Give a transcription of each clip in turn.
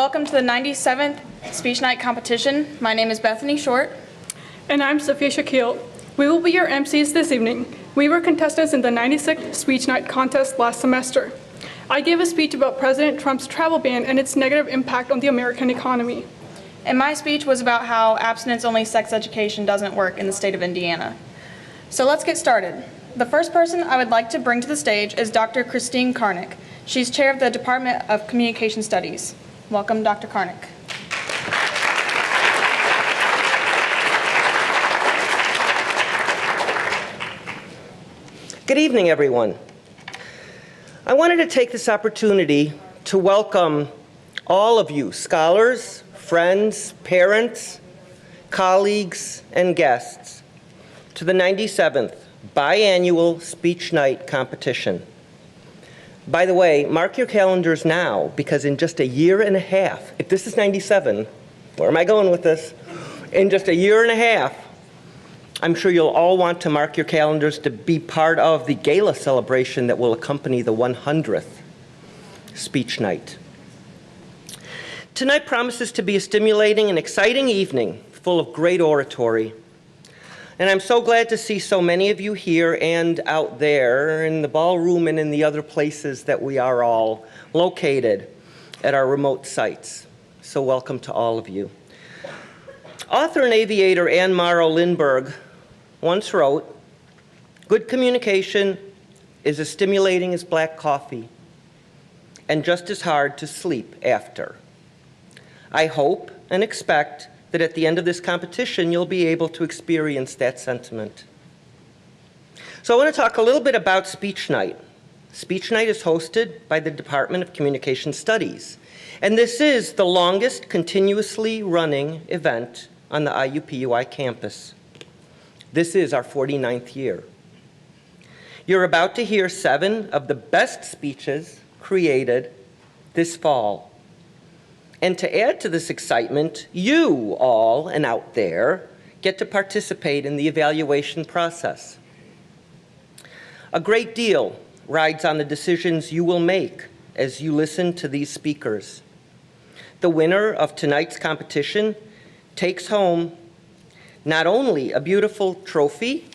welcome to the 97th Speech Night competition. My name is Bethany Short. And I'm Sophia Shaquille. We will be your MCs this evening. We were contestants in the 96th Speech Night contest last semester. I gave a speech about President Trump's travel ban and its negative impact on the American economy. And my speech was about how abstinence-only sex education doesn't work in the state of Indiana. So let's get started. The first person I would like to bring to the stage is Dr. Christine Karnick. She's chair of the Department of Communication Studies. Welcome, Dr. Karnick. Good evening, everyone. I wanted to take this opportunity to welcome all of you, scholars, friends, parents, colleagues, and guests, to the 97th Biannual Speech Night competition. By the way, mark your calendars now, because in just a year and a half, if this is 97, where am I going with this? In just a year and a half, I'm sure you'll all want to mark your calendars to be part of the gala celebration that will accompany the 100th Speech Night. Tonight promises to be a stimulating and exciting evening full of great oratory. And I'm so glad to see so many of you here and out there in the ballroom and in the other places that we are all located at our remote sites. So welcome to all of you. Author and aviator Anne Morrow Lindbergh once wrote, "Good communication is as stimulating as black coffee and just as hard to sleep after." I hope and expect that at the end of this competition, you'll be able to experience that sentiment. So I want to talk a little bit about Speech Night. Speech Night is hosted by the Department of Communication Studies, and this is the longest continuously running event on the IUPUI campus. This is our 49th year. You're about to hear 7 of the best speeches created this fall. And to add to this excitement, you all and out there get to participate in the evaluation process. A great deal rides on the decisions you will make as you listen to these speakers. The winner of tonight's competition takes home not only a beautiful trophy,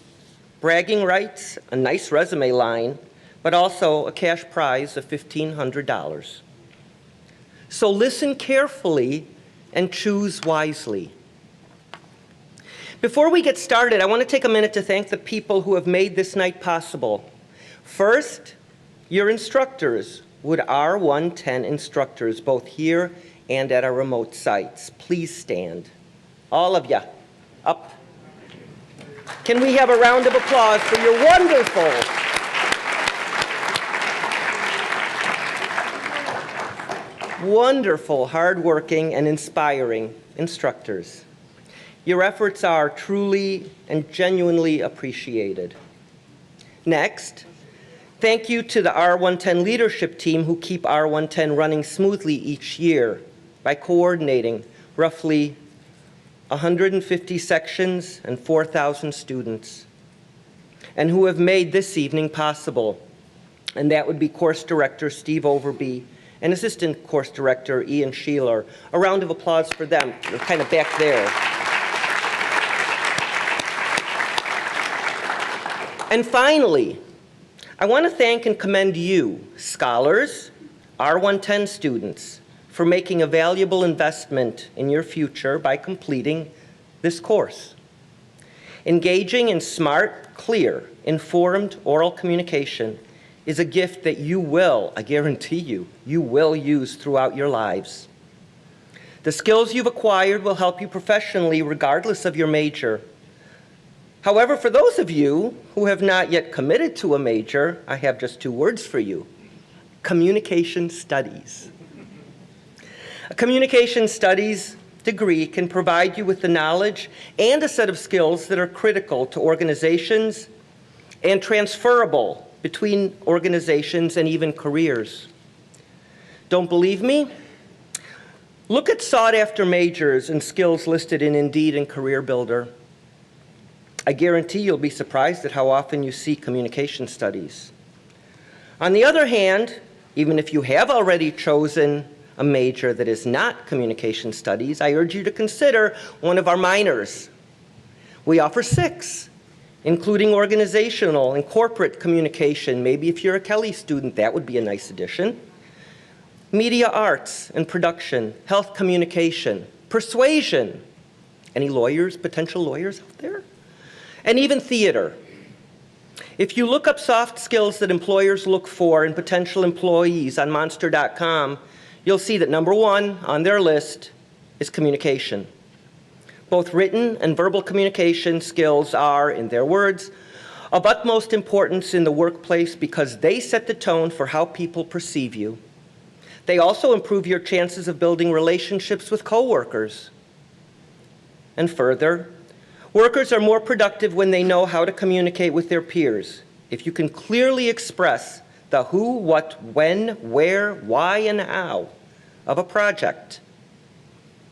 bragging rights, a nice resume line, but also a cash prize of $1,500. So listen carefully and choose wisely. Before we get started, I want to take a minute to thank the people who have made this night possible. First, your instructors, Wood R110 instructors, both here and at our remote sites. Please stand. All of you, up. Can we have a round of applause for your wonderful, hardworking, and inspiring instructors. Your efforts are truly and genuinely appreciated. Next, thank you to the R110 leadership team who keep R110 running smoothly each year by coordinating roughly 150 sections and 4,000 students, and who have made this evening possible. And that would be Course Director Steve Overby and Assistant Course Director Ian Sheeler. A round of applause for them. They're kind of back there. And finally, I want to thank and commend you, scholars, R110 students, for making a valuable investment in your future by completing this course. Engaging in smart, clear, informed oral communication is a gift that you will, I guarantee you will use throughout your lives. The skills you've acquired will help you professionally regardless of your major. However, for those of you who have not yet committed to a major, I have just 2 words for you: communication studies. A communication studies degree can provide you with the knowledge and a set of skills that are critical to organizations and transferable between organizations and even careers. Don't believe me? Look at sought-after majors and skills listed in Indeed and Career Builder. I guarantee you'll be surprised at how often you see communication studies. On the other hand, even if you have already chosen a major that is not communication studies, I urge you to consider one of our minors. We offer 6, including organizational and corporate communication. Maybe if you're a Kelly student, that would be a nice addition. Media arts and production, health communication, persuasion. Any lawyers, potential lawyers out there? And even theater. If you look up soft skills that employers look for in potential employees on Monster.com, you'll see that number 1 on their list is communication. Both written and verbal communication skills are, in their words, of utmost importance in the workplace because they set the tone for how people perceive you. They also improve your chances of building relationships with coworkers. And further, workers are more productive when they know how to communicate with their peers. If you can clearly express the who, what, when, where, why, and how of a project,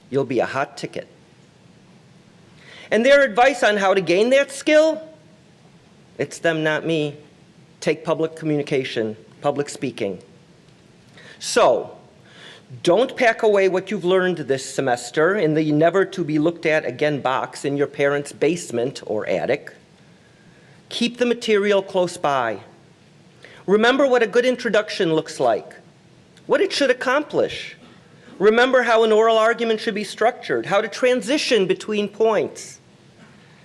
you'll be a hot ticket. And their advice on how to gain that skill? It's them, not me. Take public communication, public speaking. So, don't pack away what you've learned this semester in the never-to-be-looked-at-again box in your parents' basement or attic. Keep the material close by. Remember what a good introduction looks like, what it should accomplish. Remember how an oral argument should be structured, how to transition between points,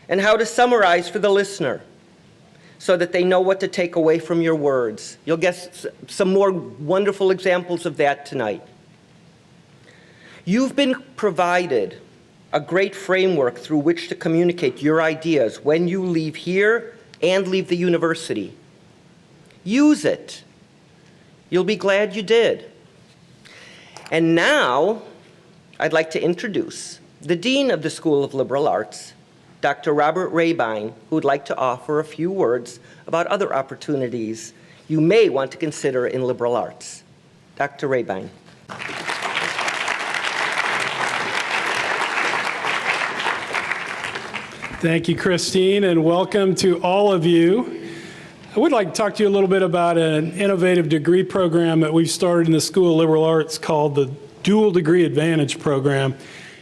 and how to summarize for the listener so that they know what to take away from your words. You'll get some more wonderful examples of that tonight. You've been provided a great framework through which to communicate your ideas when you leave here and leave the university. Use it. You'll be glad you did. And now, I'd like to introduce the Dean of the School of Liberal Arts, Dr. Robert Rabine, who would like to offer a few words about other opportunities you may want to consider in liberal arts. Dr. Rabine. Thank you, Christine, and welcome to all of you. I would like to talk to you a little bit about an innovative degree program that we've started in the School of Liberal Arts called the Dual Degree Advantage Program.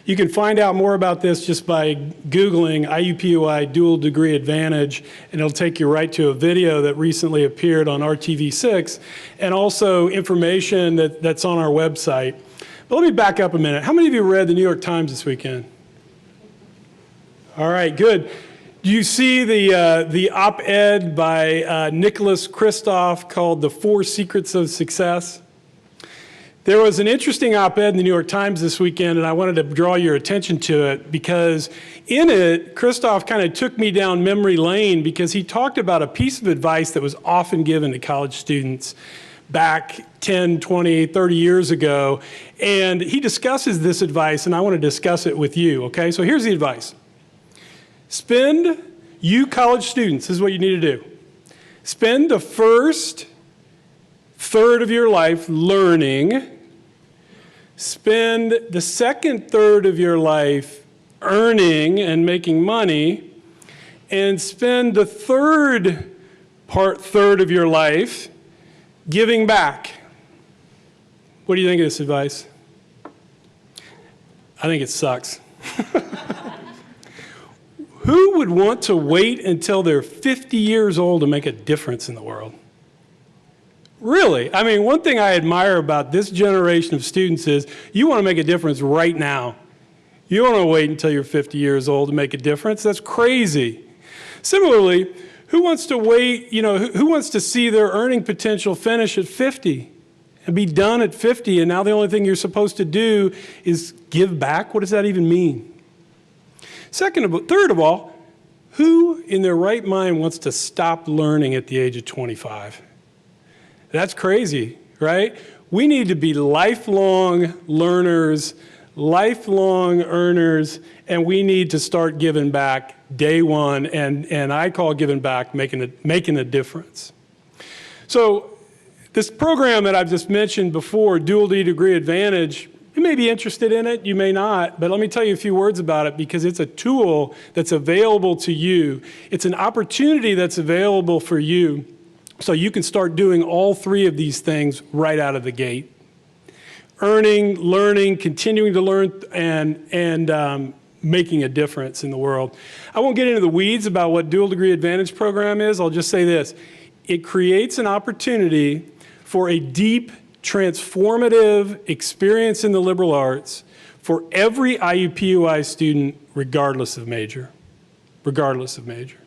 You can find out more about this just by Googling IUPUI Dual Degree Advantage, and it'll take you right to a video that recently appeared on RTV6, and also information that's on our website. But let me back up a minute. How many of you read the New York Times this weekend? All right, good. Do you see the op-ed by Nicholas Kristof called The 4 Secrets of Success? There was an interesting op-ed in the New York Times this weekend, and I wanted to draw your attention to it because in it, Kristof kind of took me down memory lane because he talked about a piece of advice that was often given to college students back 10, 20, 30 years ago. And he discusses this advice, and I want to discuss it with you, okay? So here's the advice. You college students, this is what you need to do. Spend the first third of your life learning. Spend the second third of your life earning and making money. And spend the third of your life giving back. What do you think of this advice? I think it sucks. Who would want to wait until they're 50 years old to make a difference in the world? Really? I mean, one thing I admire about this generation of students is you want to make a difference right now. You don't want to wait until you're 50 years old to make a difference. That's crazy. Similarly, who wants to wait, who wants to see their earning potential finish at 50 and be done at 50, and now the only thing you're supposed to do is give back? What does that even mean? Third of all, who in their right mind wants to stop learning at the age of 25? That's crazy, right? We need to be lifelong learners, lifelong earners, and we need to start giving back day one, and I call giving back making a difference. So this program that I've just mentioned before, Dual Degree Advantage, you may be interested in it, you may not, but let me tell you a few words about it because it's a tool that's available to you. It's an opportunity that's available for you so you can start doing all 3 of these things right out of the gate. earning, learning, continuing to learn, and making a difference in the world. I won't get into the weeds about what Dual Degree Advantage program is. I'll just say this. It creates an opportunity for a deep, transformative experience in the liberal arts for every IUPUI student, regardless of major. Regardless of major.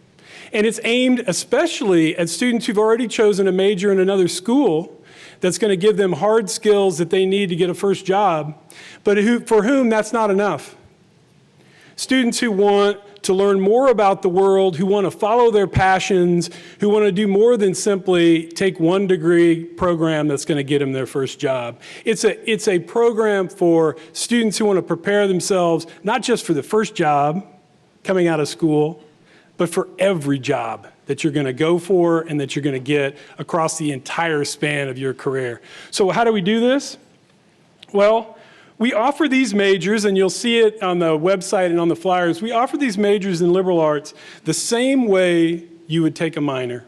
And it's aimed especially at students who've already chosen a major in another school that's going to give them hard skills that they need to get a first job, but for whom that's not enough. Students who want to learn more about the world, who want to follow their passions, who want to do more than simply take one degree program that's going to get them their first job. It's a program for students who want to prepare themselves, not just for the first job coming out of school, but for every job that you're going to go for and that you're going to get across the entire span of your career. So how do we do this? Well, we offer these majors, and you'll see it on the website and on the flyers. We offer these majors in liberal arts the same way you would take a minor.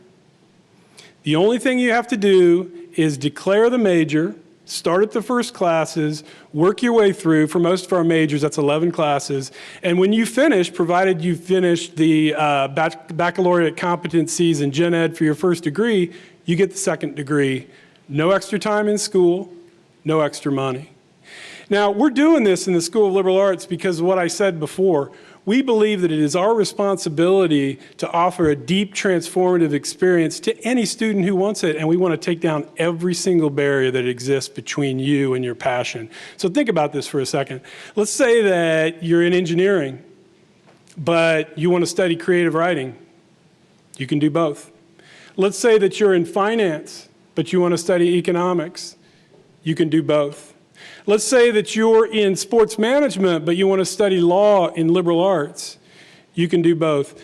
The only thing you have to do is declare the major, start at the first classes, work your way through. For most of our majors, that's 11 classes. And when you finish, provided you finish the baccalaureate competencies in Gen Ed for your first degree, you get the second degree. No extra time in school, no extra money. Now, we're doing this in the School of Liberal Arts because of what I said before. We believe that it is our responsibility to offer a deep, transformative experience to any student who wants it, and we want to take down every single barrier that exists between you and your passion. So think about this for a second. Let's say that you're in engineering, but you want to study creative writing. You can do both. Let's say that you're in finance, but you want to study economics. You can do both. Let's say that you're in sports management, but you want to study law in liberal arts. You can do both.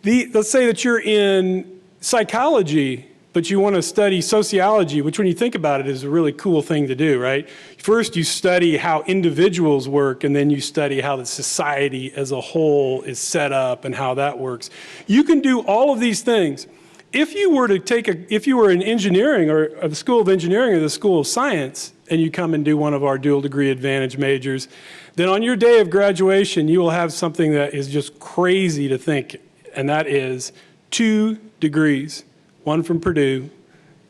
Let's say that you're in psychology, but you want to study sociology, which when you think about it is a really cool thing to do, right? First you study how individuals work, and then you study how the society as a whole is set up and how that works. You can do all of these things. If you were in engineering or the School of Engineering or the School of Science, and you come and do one of our Dual Degree Advantage majors, then on your day of graduation, you will have something that is just crazy to think, and that is 2 degrees, one from Purdue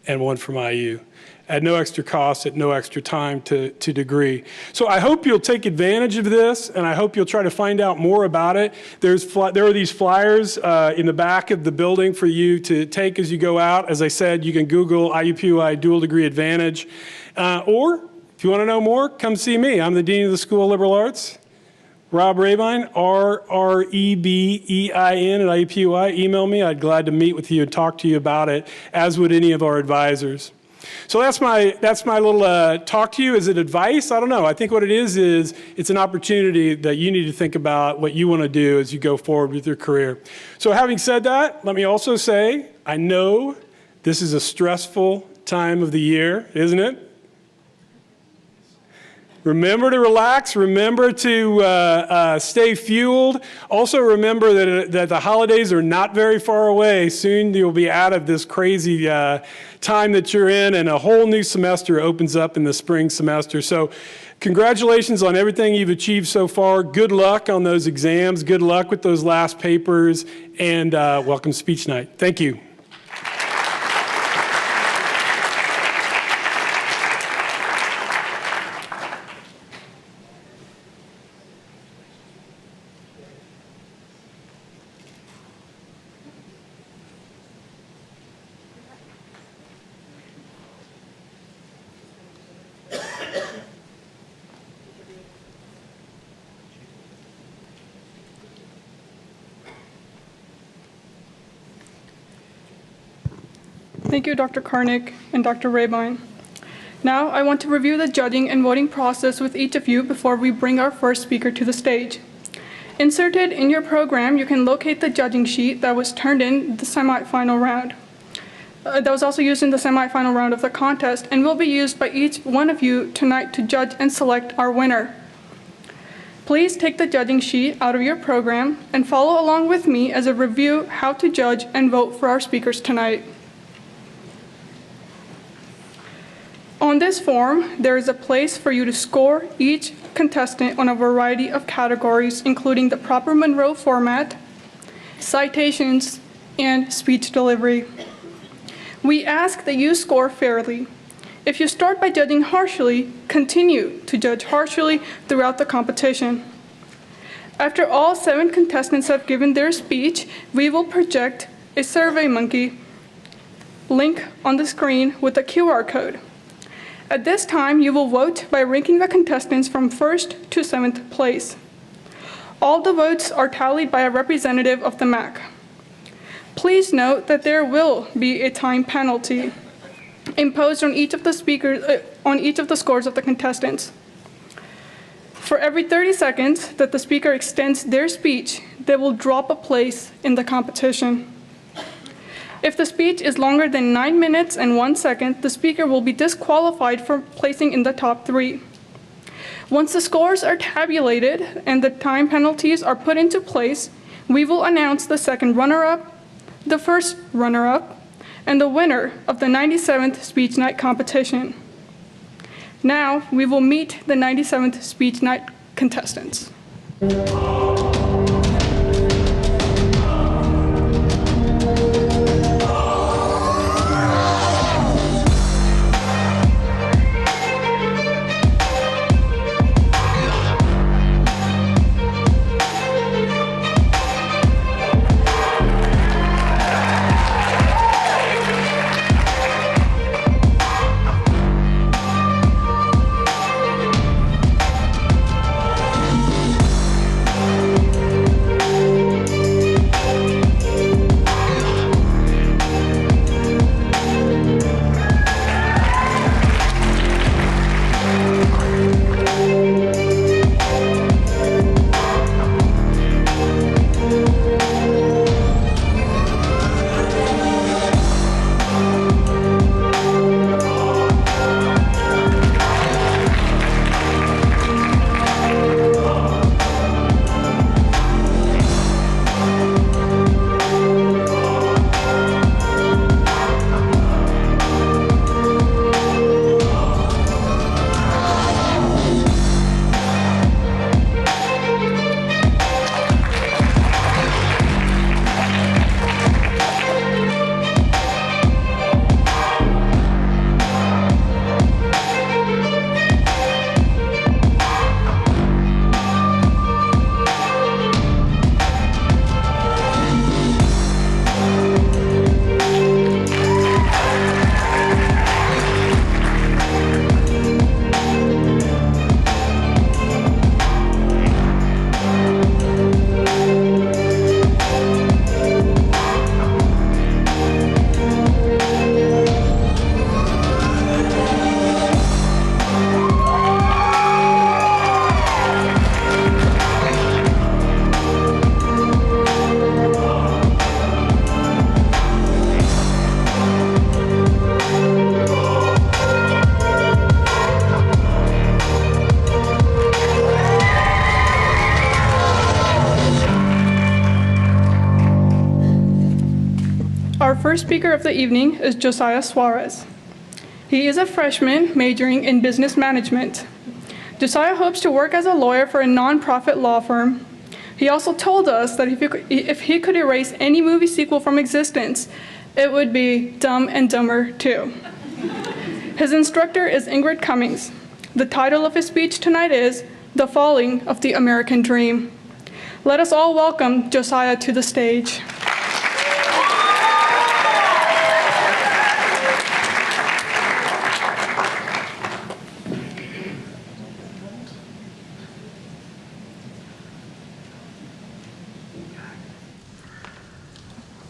and one from IU, at no extra cost, at no extra time to degree. So I hope you'll take advantage of this, and I hope you'll try to find out more about it. There are these flyers in the back of the building for you to take as you go out. As I said, you can Google IUPUI Dual Degree Advantage. Or, if you want to know more, come see me. I'm the Dean of the School of Liberal Arts. Rob Rabine, R-R-E-B-E-I-N at IUPUI. Email me. I'd be glad to meet with you and talk to you about it, as would any of our advisors. So that's my little talk to you. Is it advice? I don't know. I think what it is it's an opportunity that you need to think about what you want to do as you go forward with your career. So having said that, let me also say, I know this is a stressful time of the year, isn't it? Remember to relax. Remember to stay fueled. Also remember that the holidays are not very far away. Soon you'll be out of this crazy time that you're in, and a whole new semester opens up in the spring semester. So congratulations on everything you've achieved so far. Good luck on those exams. Good luck with those last papers, and welcome speech night. Thank you. Thank you, Dr. Karnick and Dr. Rabine. Now, I want to review the judging and voting process with each of you before we bring our first speaker to the stage. Inserted in your program, you can locate the judging sheet that was turned in the semifinal round. That was also used in the semifinal round of the contest and will be used by each one of you tonight to judge and select our winner. Please take the judging sheet out of your program and follow along with me as I review how to judge and vote for our speakers tonight. On On this form, there is a place for you to score each contestant on a variety of categories, including the proper Monroe format, citations, and speech delivery. We ask that you score fairly. If you start by judging harshly, continue to judge harshly throughout the competition. After all 7 contestants have given their speech, we will project a SurveyMonkey link on the screen with a QR code. At this time, you will vote by ranking the contestants from 1st to 7th place. All the votes are tallied by a representative of the MAC. Please note that there will be a time penalty imposed on each of the scores of the contestants. For every 30 seconds that the speaker extends their speech, they will drop a place in the competition. If the speech is longer than 9 minutes and 1 second, the speaker will be disqualified from placing in the top 3. Once the scores are tabulated and the time penalties are put into place, we will announce the second runner-up, the first runner-up, and the winner of the 97th Speech Night competition. Now, we will meet the 97th Speech Night contestants. Our first speaker of the evening is Josiah Suarez. He is a freshman majoring in business management. Josiah hopes to work as a lawyer for a nonprofit law firm. He also told us that if he could erase any movie sequel from existence, it would be Dumb and Dumber 2. His instructor is Ingrid Cummings. The title of his speech tonight is The Falling of the American Dream. Let us all welcome Josiah to the stage.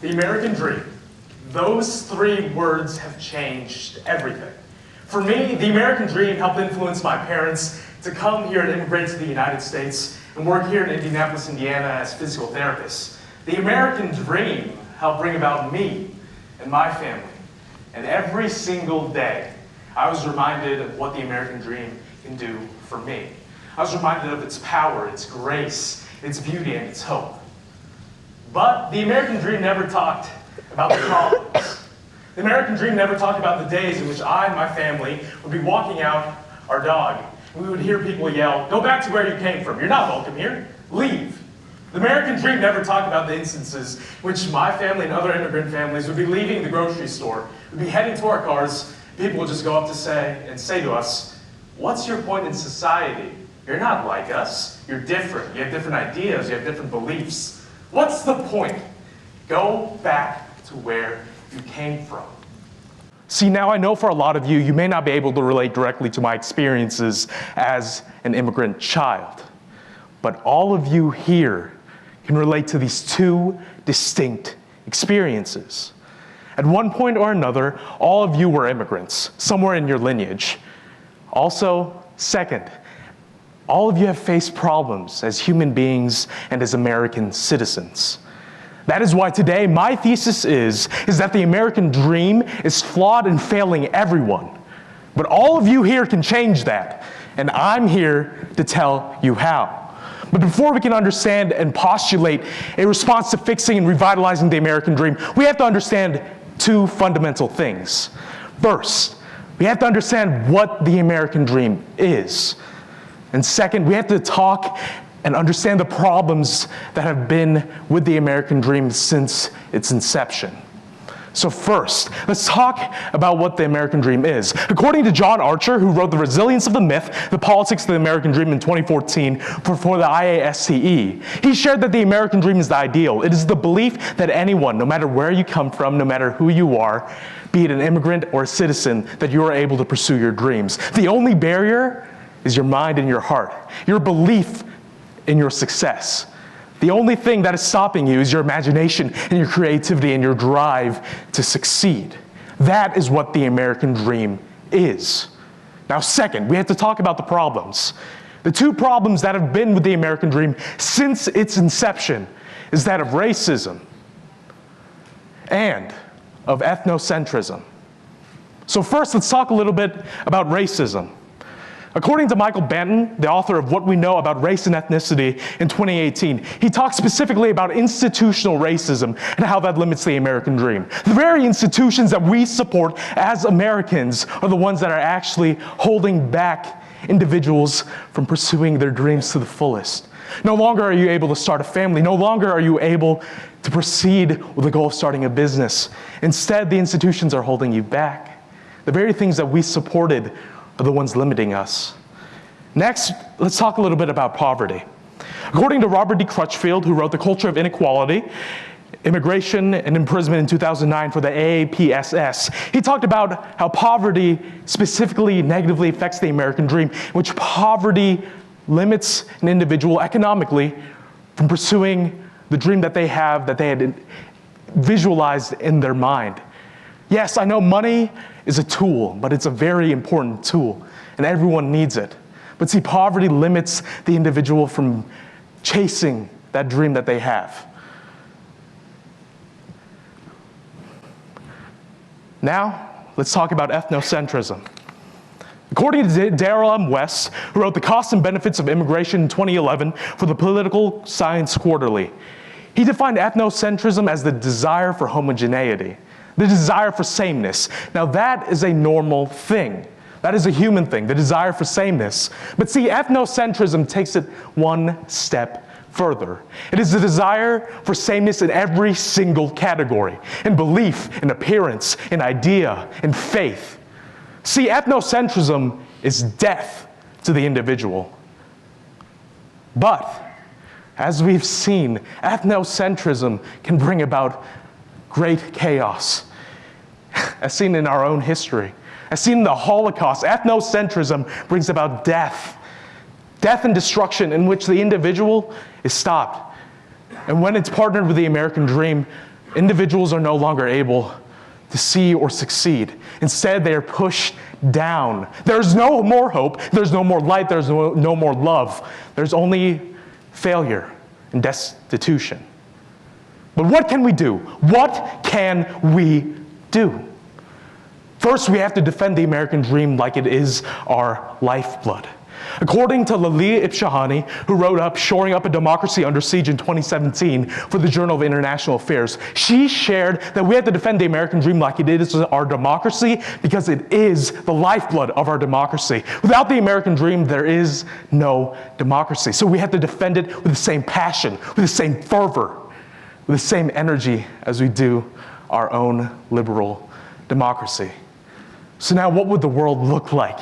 The American dream. Those 3 words have changed everything. For me, the American dream helped influence my parents to come here and immigrate to the United States and work here in Indianapolis, Indiana as physical therapists. The American dream helped bring about me and my family. And every single day, I was reminded of what the American dream can do for me. I was reminded of its power, its grace, its beauty, and its hope. But the American dream never talked about the problems. The American dream never talked about the days in which I and my family would be walking out our dog. We would hear people yell, "Go back to where you came from. You're not welcome here. Leave." The American dream never talked about the instances in which my family and other immigrant families would be leaving the grocery store, would be heading to our cars. People would just go up to say to us, "What's your point in society? You're not like us. You're different. You have different ideas. You have different beliefs. What's the point? Go back to where you came from." See, now I know for a lot of you, you may not be able to relate directly to my experiences as an immigrant child. But all of you here can relate to these two distinct experiences. At one point or another, all of you were immigrants, somewhere in your lineage. Also, second, all of you have faced problems as human beings and as American citizens. That is why today my thesis is that the American dream is flawed and failing everyone. But all of you here can change that, and I'm here to tell you how. But before we can understand and postulate a response to fixing and revitalizing the American dream, we have to understand two fundamental things. First, we have to understand what the American dream is. And second, we have to talk and understand the problems that have been with the American dream since its inception. So first, let's talk about what the American dream is. According to John Archer, who wrote The Resilience of the Myth, The Politics of the American Dream in 2014 for the IASCE, he shared that the American dream is the ideal. It is the belief that anyone, no matter where you come from, no matter who you are, be it an immigrant or a citizen, that you are able to pursue your dreams. The only barrier is your mind and your heart, your belief in your success. The only thing that is stopping you is your imagination and your creativity and your drive to succeed. That is what the American dream is. Now, second, we have to talk about the problems. The two problems that have been with the American dream since its inception is that of racism and of ethnocentrism. So first, let's talk a little bit about racism. According to Michael Banton, the author of What We Know About Race and Ethnicity in 2018, he talks specifically about institutional racism and how that limits the American dream. The very institutions that we support as Americans are the ones that are actually holding back individuals from pursuing their dreams to the fullest. No longer are you able to start a family. No longer are you able to proceed with the goal of starting a business. Instead, the institutions are holding you back. The very things that we supported are the ones limiting us. Next, let's talk a little bit about poverty. According to Robert D. Crutchfield, who wrote The Culture of Inequality, Immigration and Imprisonment in 2009 for the AAPSS, he talked about how poverty specifically negatively affects the American dream, in which poverty limits an individual economically from pursuing the dream that they have, that they had visualized in their mind. Yes, I know money is a tool, but it's a very important tool, and everyone needs it. But see, poverty limits the individual from chasing that dream that they have. Now, let's talk about ethnocentrism. According to Darrell M. West, who wrote The Costs and Benefits of Immigration in 2011 for the Political Science Quarterly, he defined ethnocentrism as the desire for homogeneity, the desire for sameness. Now that is a normal thing. That is a human thing, the desire for sameness. But see, ethnocentrism takes it one step further. It is the desire for sameness in every single category, in belief, in appearance, in idea, in faith. See, ethnocentrism is death to the individual. But, as we've seen, ethnocentrism can bring about great chaos, as seen in our own history. As seen in the Holocaust, ethnocentrism brings about death and destruction in which the individual is stopped. And when it's partnered with the American dream, individuals are no longer able to see or succeed. Instead, they are pushed down. There's no more hope, there's no more light, there's no more love. There's only failure and destitution. But what can we do? What can we do? First, we have to defend the American dream like it is our lifeblood. According to Lalia Ibshahani, who wrote up Shoring Up a Democracy Under Siege in 2017 for the Journal of International Affairs, she shared that we have to defend the American dream like it is our democracy because it is the lifeblood of our democracy. Without the American dream, there is no democracy. So we have to defend it with the same passion, with the same fervor, with the same energy as we do our own liberal democracy. So now what would the world look like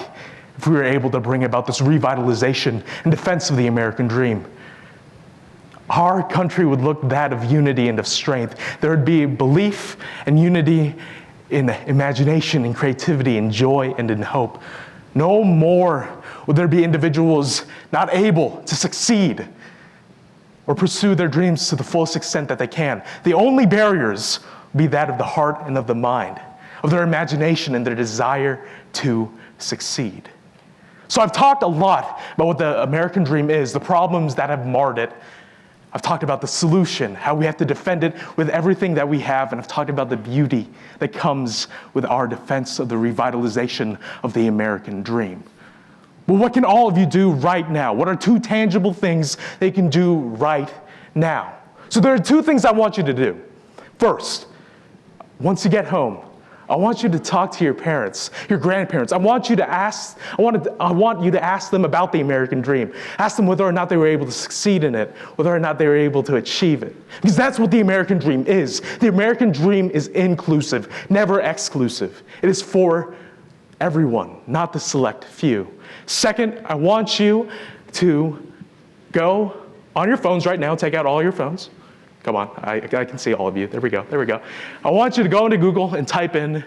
if we were able to bring about this revitalization and defense of the American dream? Our country would look that of unity and of strength. There would be belief and unity in imagination and creativity and joy and in hope. No more would there be individuals not able to succeed or pursue their dreams to the fullest extent that they can. The only barriers would be that of the heart and of the mind, of their imagination and their desire to succeed. So I've talked a lot about what the American dream is, the problems that have marred it. I've talked about the solution, how we have to defend it with everything that we have, and I've talked about the beauty that comes with our defense of the revitalization of the American dream. But what can all of you do right now? What are two tangible things they can do right now? So there are two things I want you to do. First, once you get home, I want you to talk to your parents, your grandparents. I want you to ask them about the American dream. Ask them whether or not they were able to succeed in it, whether or not they were able to achieve it. Because that's what the American dream is. The American dream is inclusive, never exclusive. It is for everyone, not the select few. Second, I want you to go on your phones right now, take out all your phones. Come on, I can see all of you. There we go. I want you to go into Google and type in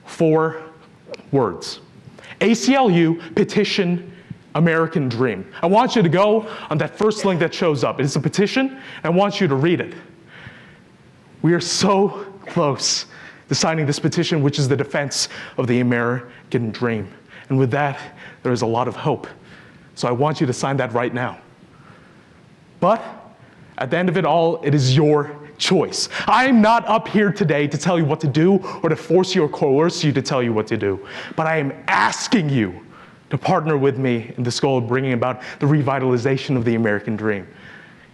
4 words. ACLU petition American dream. I want you to go on that first link that shows up. It's a petition, and I want you to read it. We are so close to signing this petition, which is the defense of the American dream. And with that, there is a lot of hope. So I want you to sign that right now. But at the end of it all, it is your choice. I am not up here today to tell you what to do or to force you or coerce you to tell you what to do. But I am asking you to partner with me in this goal of bringing about the revitalization of the American dream.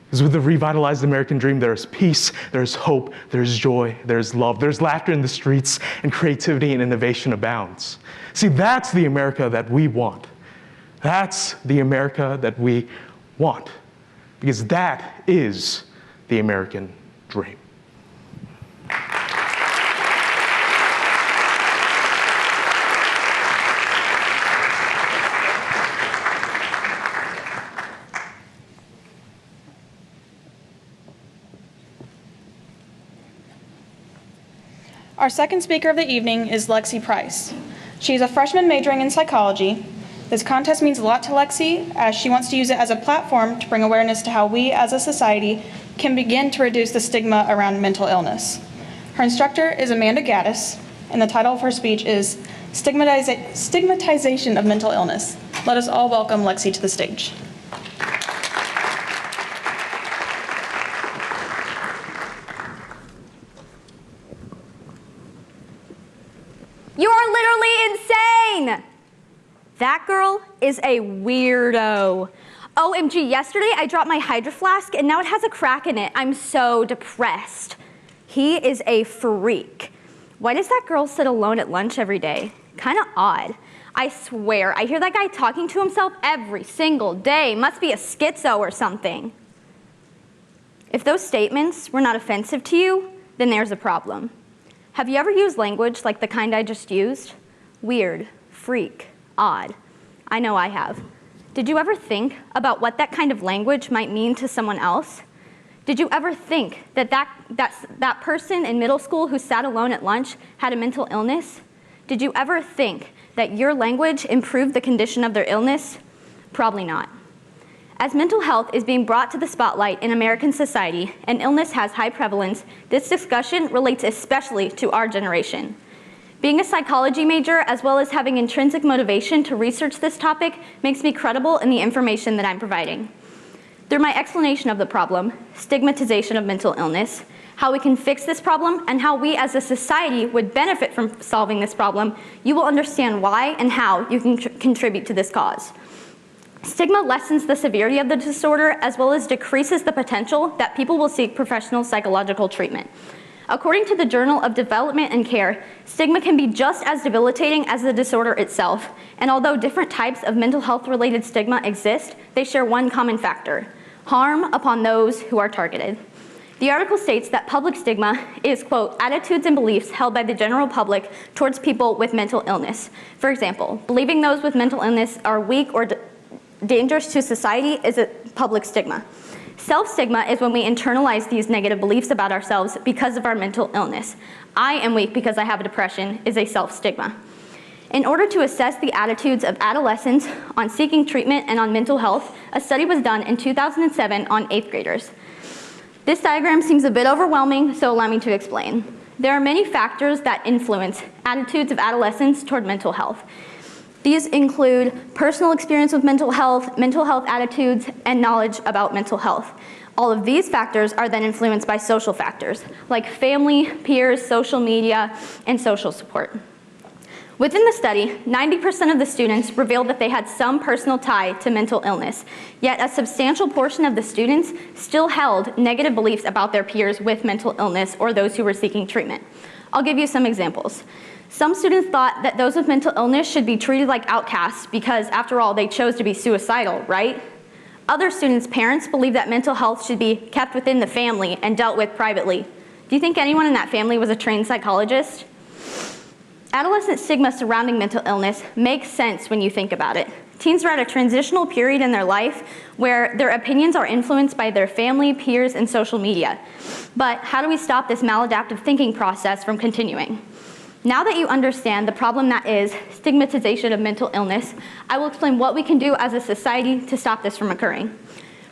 Because with the revitalized American dream, there is peace, there is hope, there is joy, there is love, there's laughter in the streets, and creativity and innovation abounds. See, that's the America that we want. That's the America that we want. Because that is the American dream. Our second speaker of the evening is Lexi Price. She is a freshman majoring in psychology. This contest means a lot to Lexi, as she wants to use it as a platform to bring awareness to how we as a society can begin to reduce the stigma around mental illness. Her instructor is Amanda Gaddis, and the title of her speech is Stigmatization of Mental Illness. Let us all welcome Lexi to the stage. You are literally insane! That girl is a weirdo. OMG, yesterday I dropped my Hydro Flask and now it has a crack in it. I'm so depressed. He is a freak. Why does that girl sit alone at lunch every day? Kinda odd. I swear, I hear that guy talking to himself every single day. Must be a schizo or something. If those statements were not offensive to you, then there's a problem. Have you ever used language like the kind I just used? Weird, freak, odd. I know I have. Did you ever think about what that kind of language might mean to someone else? Did you ever think that that person in middle school who sat alone at lunch had a mental illness? Did you ever think that your language improved the condition of their illness? Probably not. As mental health is being brought to the spotlight in American society and illness has high prevalence, this discussion relates especially to our generation. Being a psychology major, as well as having intrinsic motivation to research this topic, makes me credible in the information that I'm providing. Through my explanation of the problem, stigmatization of mental illness, how we can fix this problem, and how we as a society would benefit from solving this problem, you will understand why and how you can contribute to this cause. Stigma lessens the severity of the disorder as well as decreases the potential that people will seek professional psychological treatment. According to the Journal of Development and Care, stigma can be just as debilitating as the disorder itself, and although different types of mental health-related stigma exist, they share one common factor: harm upon those who are targeted. The article states that public stigma is, quote, attitudes and beliefs held by the general public towards people with mental illness. For example, believing those with mental illness are weak or dangerous to society is a public stigma. Self-stigma is when we internalize these negative beliefs about ourselves because of our mental illness. I am weak because I have a depression is a self-stigma. In order to assess the attitudes of adolescents on seeking treatment and on mental health, a study was done in 2007 on 8th graders. This diagram seems a bit overwhelming, so allow me to explain. There are many factors that influence attitudes of adolescents toward mental health. These include personal experience with mental health attitudes, and knowledge about mental health. All of these factors are then influenced by social factors, like family, peers, social media, and social support. Within the study, 90% of the students revealed that they had some personal tie to mental illness, yet a substantial portion of the students still held negative beliefs about their peers with mental illness or those who were seeking treatment. I'll give you some examples. Some students thought that those with mental illness should be treated like outcasts because, after all, they chose to be suicidal, right? Other students' parents believe that mental health should be kept within the family and dealt with privately. Do you think anyone in that family was a trained psychologist? Adolescent stigma surrounding mental illness makes sense when you think about it. Teens are at a transitional period in their life where their opinions are influenced by their family, peers, and social media. But how do we stop this maladaptive thinking process from continuing? Now that you understand the problem that is stigmatization of mental illness, I will explain what we can do as a society to stop this from occurring.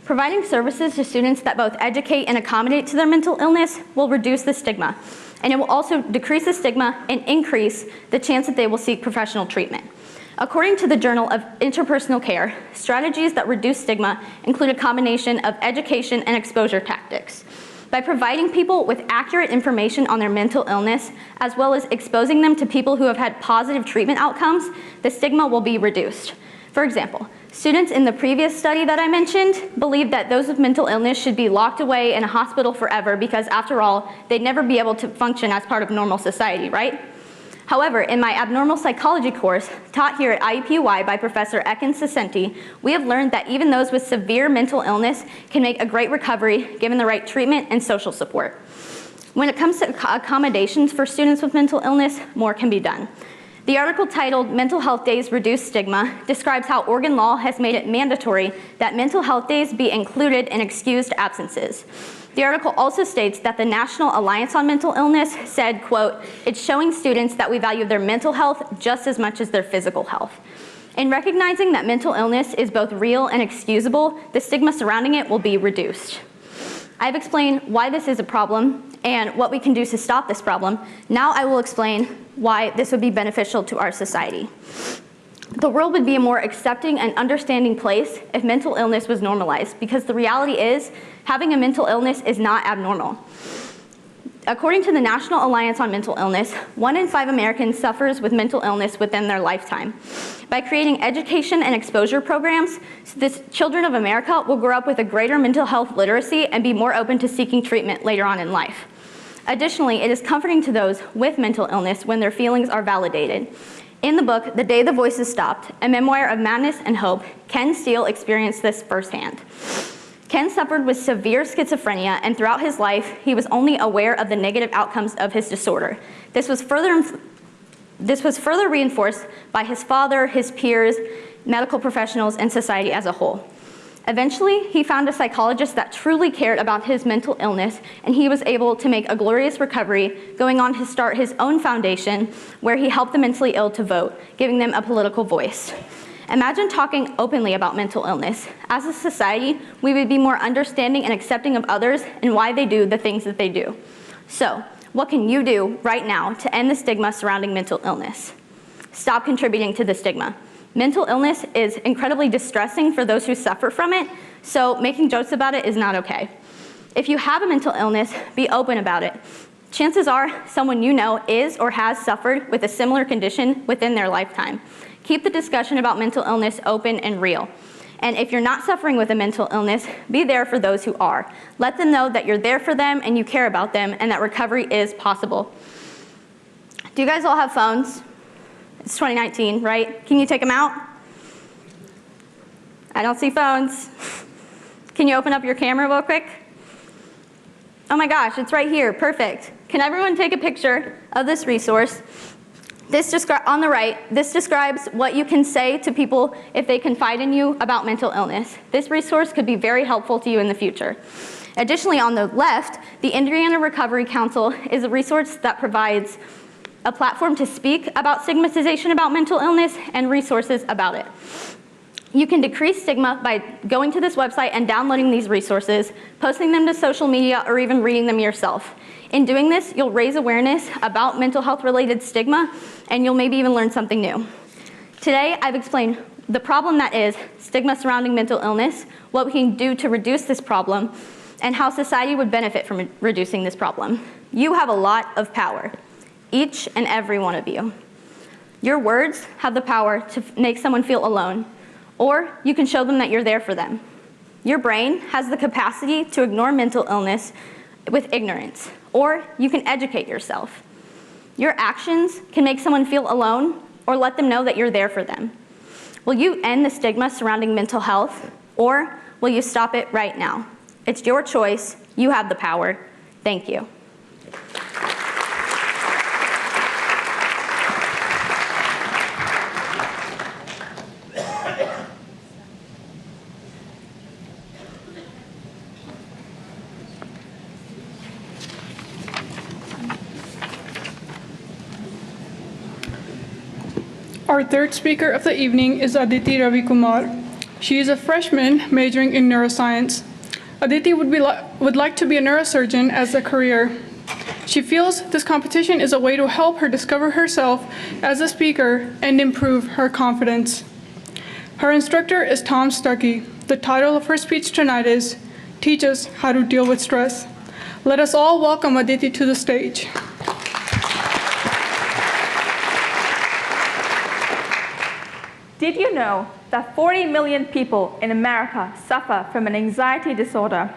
Providing services to students that both educate and accommodate to their mental illness will reduce the stigma, and it will also decrease the stigma and increase the chance that they will seek professional treatment. According to the Journal of Interpersonal Care, strategies that reduce stigma include a combination of education and exposure tactics. By providing people with accurate information on their mental illness, as well as exposing them to people who have had positive treatment outcomes, the stigma will be reduced. For example, students in the previous study that I mentioned believed that those with mental illness should be locked away in a hospital forever because, after all, they'd never be able to function as part of normal society, right? However, in my abnormal psychology course, taught here at IUPUI by Professor Ekin Sasenti, we have learned that even those with severe mental illness can make a great recovery given the right treatment and social support. When it comes to accommodations for students with mental illness, more can be done. The article titled "Mental Health Days Reduce Stigma" describes how Oregon law has made it mandatory that mental health days be included in excused absences. The article also states that the National Alliance on Mental Illness said, quote, "It's showing students that we value their mental health just as much as their physical health." In recognizing that mental illness is both real and excusable, the stigma surrounding it will be reduced. I've explained why this is a problem and what we can do to stop this problem. Now I will explain why this would be beneficial to our society. The world would be a more accepting and understanding place if mental illness was normalized, because the reality is having a mental illness is not abnormal. According to the National Alliance on Mental Illness, 1 in 5 Americans suffers with mental illness within their lifetime. By creating education and exposure programs, the children of America will grow up with a greater mental health literacy and be more open to seeking treatment later on in life. Additionally, it is comforting to those with mental illness when their feelings are validated. In the book, The Day the Voices Stopped, a memoir of madness and hope, Ken Steele experienced this firsthand. Ken suffered with severe schizophrenia, and throughout his life, he was only aware of the negative outcomes of his disorder. This was further reinforced by his father, his peers, medical professionals, and society as a whole. Eventually, he found a psychologist that truly cared about his mental illness, and he was able to make a glorious recovery, going on to start his own foundation where he helped the mentally ill to vote, giving them a political voice. Imagine talking openly about mental illness. As a society, we would be more understanding and accepting of others and why they do the things that they do. So, what can you do right now to end the stigma surrounding mental illness? Stop contributing to the stigma. Mental illness is incredibly distressing for those who suffer from it, so making jokes about it is not okay. If you have a mental illness, be open about it. Chances are someone you know is or has suffered with a similar condition within their lifetime. Keep the discussion about mental illness open and real. And if you're not suffering with a mental illness, be there for those who are. Let them know that you're there for them and you care about them and that recovery is possible. Do you guys all have phones? It's 2019, right? Can you take them out? I don't see phones. Can you open up your camera real quick? Oh my gosh, it's right here, perfect. Can everyone take a picture of this resource? On the right, this describes what you can say to people if they confide in you about mental illness. This resource could be very helpful to you in the future. Additionally, on the left, the Indiana Recovery Council is a resource that provides a platform to speak about stigmatization about mental illness and resources about it. You can decrease stigma by going to this website and downloading these resources, posting them to social media, or even reading them yourself. In doing this, you'll raise awareness about mental health-related stigma, and you'll maybe even learn something new. Today, I've explained the problem that is stigma surrounding mental illness, what we can do to reduce this problem, and how society would benefit from reducing this problem. You have a lot of power, each and every one of you. Your words have the power to make someone feel alone, or you can show them that you're there for them. Your brain has the capacity to ignore mental illness with ignorance, or you can educate yourself. Your actions can make someone feel alone or let them know that you're there for them. Will you end the stigma surrounding mental health, or will you stop it right now? It's your choice. You have the power. Thank you. Our third speaker of the evening is Aditi Ravikumar. She is a freshman majoring in neuroscience. Aditi would like to be a neurosurgeon as a career. She feels this competition is a way to help her discover herself as a speaker and improve her confidence. Her instructor is Tom Stuckey. The title of her speech tonight is Teach Us How to Deal with Stress. Let us all welcome Aditi to the stage. Did you know that 40 million people in America suffer from an anxiety disorder?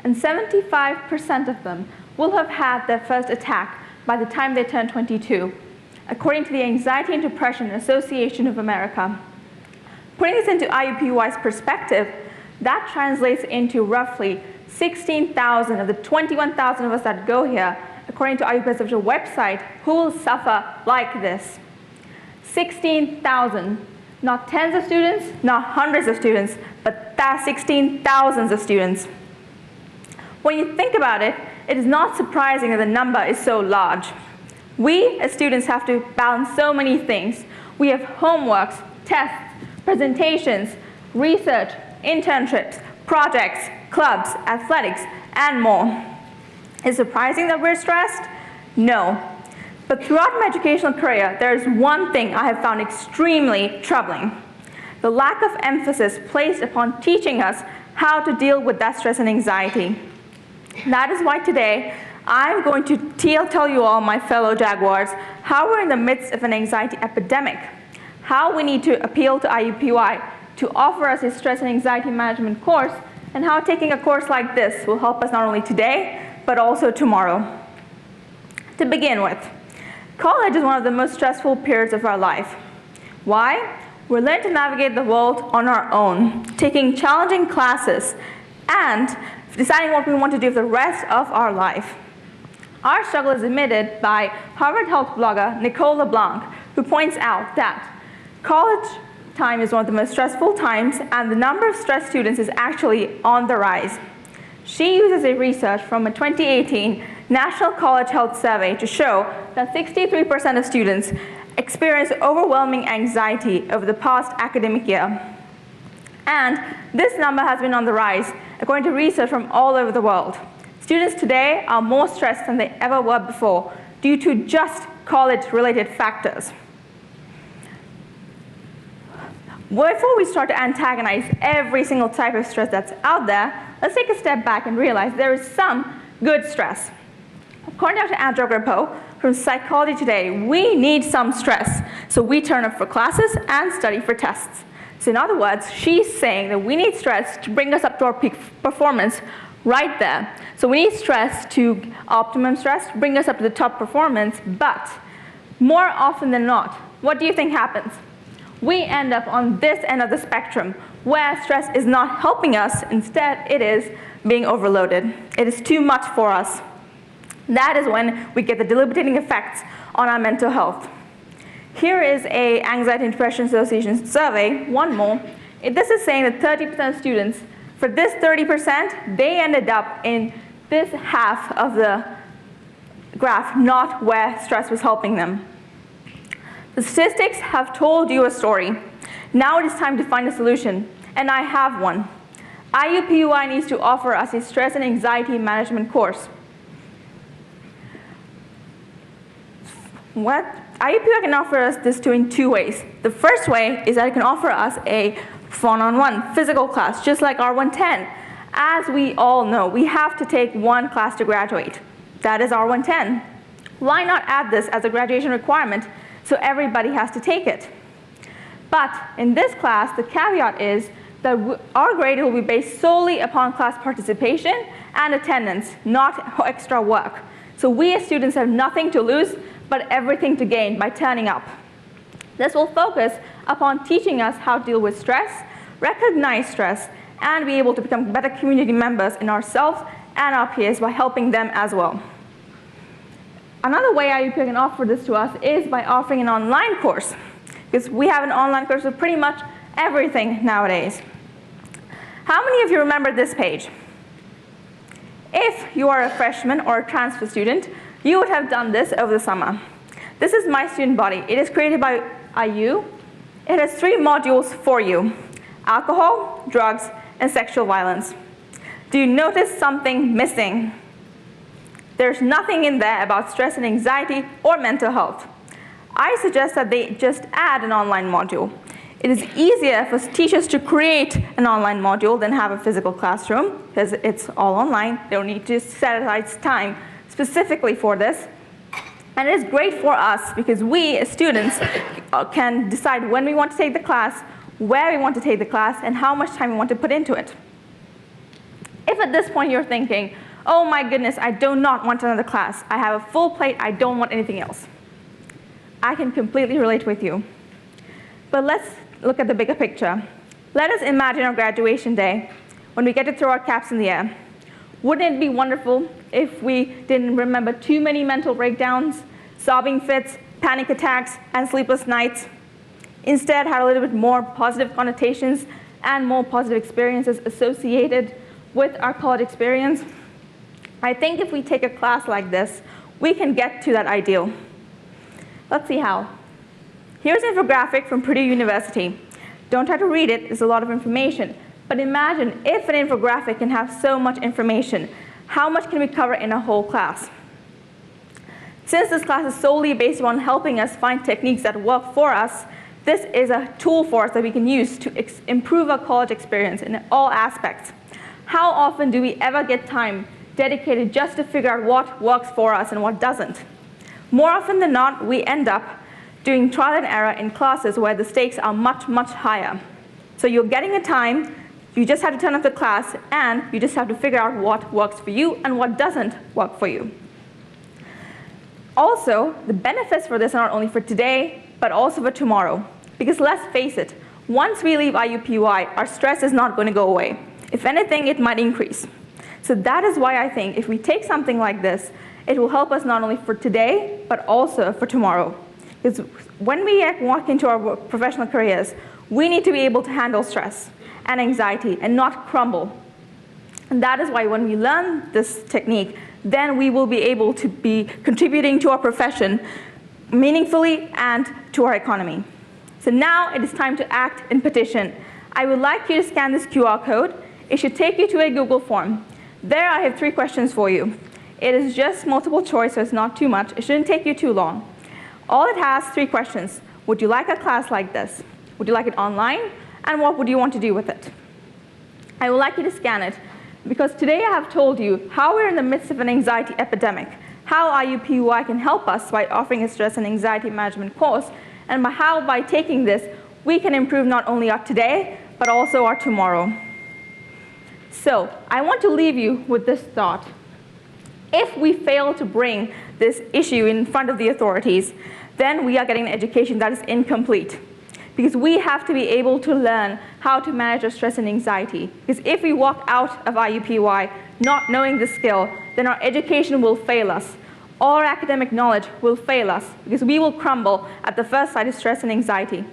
And 75% of them will have had their first attack by the time they turn 22, according to the Anxiety and Depression Association of America. Putting this into IUPUI's perspective, that translates into roughly 16,000 of the 21,000 of us that go here, according to IUPUI's official website, who will suffer like this. 16,000. Not tens of students, not hundreds of students, but 16,000 of students. When you think about it, it is not surprising that the number is so large. We, as students, have to balance so many things. We have homeworks, tests, presentations, research, internships, projects, clubs, athletics, and more. Is it surprising that we're stressed? No. But throughout my educational career, there is one thing I have found extremely troubling: the lack of emphasis placed upon teaching us how to deal with that stress and anxiety. That is why today, I'm going to tell you all, my fellow Jaguars, how we're in the midst of an anxiety epidemic, how we need to appeal to IUPUI to offer us a stress and anxiety management course, and how taking a course like this will help us not only today, but also tomorrow. To begin with, college is one of the most stressful periods of our life. Why? We're learning to navigate the world on our own, taking challenging classes, and deciding what we want to do for the rest of our life. Our struggle is admitted by Harvard Health blogger Nicole LeBlanc, who points out that college time is one of the most stressful times, and the number of stressed students is actually on the rise. She uses a research from a 2018 National College Health Survey to show that 63% of students experience overwhelming anxiety over the past academic year. And this number has been on the rise, according to research from all over the world. Students today are more stressed than they ever were before due to just college-related factors. Before we start to antagonize every single type of stress that's out there, let's take a step back and realize there is some good stress. According to Dr. Andrew Grapo from Psychology Today, we need some stress, so we turn up for classes and study for tests. So in other words, she's saying that we need stress to bring us up to our peak performance right there. So we need stress to optimum stress to bring us up to the top performance, but more often than not, what do you think happens? We end up on this end of the spectrum where stress is not helping us. Instead, it is being overloaded. It is too much for us. That is when we get the debilitating effects on our mental health. Here is a Anxiety and Depression Association survey, one more. This is saying that 30% of students, for this 30%, they ended up in this half of the graph, not where stress was helping them. The statistics have told you a story. Now it is time to find a solution, and I have one. IUPUI needs to offer us a stress and anxiety management course. What? IUPUI can offer us this in two ways. The first way is that it can offer us a one-on-one physical class, just like R110. As we all know, we have to take one class to graduate. That is R110. Why not add this as a graduation requirement so everybody has to take it? But in this class, the caveat is that our grade will be based solely upon class participation and attendance, not extra work. So we as students have nothing to lose, but everything to gain by turning up. This will focus upon teaching us how to deal with stress, recognize stress, and be able to become better community members in ourselves and our peers by helping them as well. Another way IUPUI can offer this to us is by offering an online course, because we have an online course with pretty much everything nowadays. How many of you remember this page? If you are a freshman or a transfer student, you would have done this over the summer. This is My Student Body. It is created by IU. It has 3 modules for you: alcohol, drugs, and sexual violence. Do you notice something missing? There's nothing in there about stress and anxiety or mental health. I suggest that they just add an online module. It is easier for teachers to create an online module than have a physical classroom, because it's all online. They don't need to set aside time specifically for this. And it is great for us because we as students can decide when we want to take the class, where we want to take the class, and how much time we want to put into it. If at this point you're thinking, oh my goodness, I do not want another class. I have a full plate. I don't want anything else. I can completely relate with you. But let's look at the bigger picture. Let us imagine our graduation day when we get to throw our caps in the air. Wouldn't it be wonderful if we didn't remember too many mental breakdowns, sobbing fits, panic attacks, and sleepless nights? Instead, had a little bit more positive connotations and more positive experiences associated with our college experience? I think if we take a class like this, we can get to that ideal. Let's see how. Here's an infographic from Purdue University. Don't try to read it, it's a lot of information. But imagine if an infographic can have so much information, how much can we cover in a whole class? Since this class is solely based on helping us find techniques that work for us, this is a tool for us that we can use to improve our college experience in all aspects. How often do we ever get time dedicated just to figure out what works for us and what doesn't? More often than not, we end up doing trial and error in classes where the stakes are much, much higher. So you're getting a time, you just have to turn up the class, and you just have to figure out what works for you and what doesn't work for you. Also, the benefits for this are not only for today, but also for tomorrow. Because let's face it, once we leave IUPUI, our stress is not going to go away. If anything, it might increase. So that is why I think if we take something like this, it will help us not only for today, but also for tomorrow. Because when we walk into our professional careers, we need to be able to handle stress and anxiety and not crumble. And that is why when we learn this technique, then we will be able to be contributing to our profession meaningfully and to our economy. So now it is time to act and petition. I would like you to scan this QR code. It should take you to a Google form. There I have 3 questions for you. It is just multiple choice, so it's not too much. It shouldn't take you too long. All it has 3 questions. Would you like a class like this? Would you like it online? And what would you want to do with it? I would like you to scan it because today I have told you how we're in the midst of an anxiety epidemic, how IUPUI can help us by offering a stress and anxiety management course, and how by taking this, we can improve not only our today, but also our tomorrow. So I want to leave you with this thought. If we fail to bring this issue in front of the authorities, then we are getting an education that is incomplete. Because we have to be able to learn how to manage our stress and anxiety. Because if we walk out of IUPUI not knowing the skill, then our education will fail us. All our academic knowledge will fail us because we will crumble at the first sight of stress and anxiety.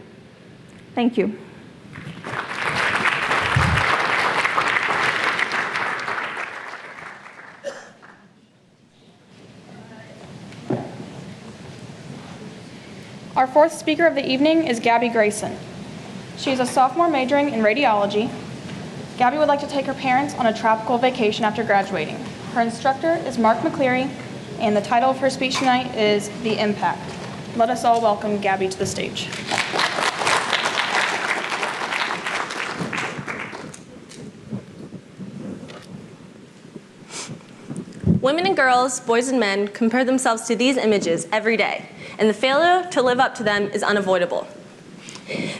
Thank you. Our fourth speaker of the evening is Gabby Grayson. She is a sophomore majoring in radiology. Gabby would like to take her parents on a tropical vacation after graduating. Her instructor is Mark McCleary, and the title of her speech tonight is The Impact. Let us all welcome Gabby to the stage. Women and girls, boys and men compare themselves to these images every day, and the failure to live up to them is unavoidable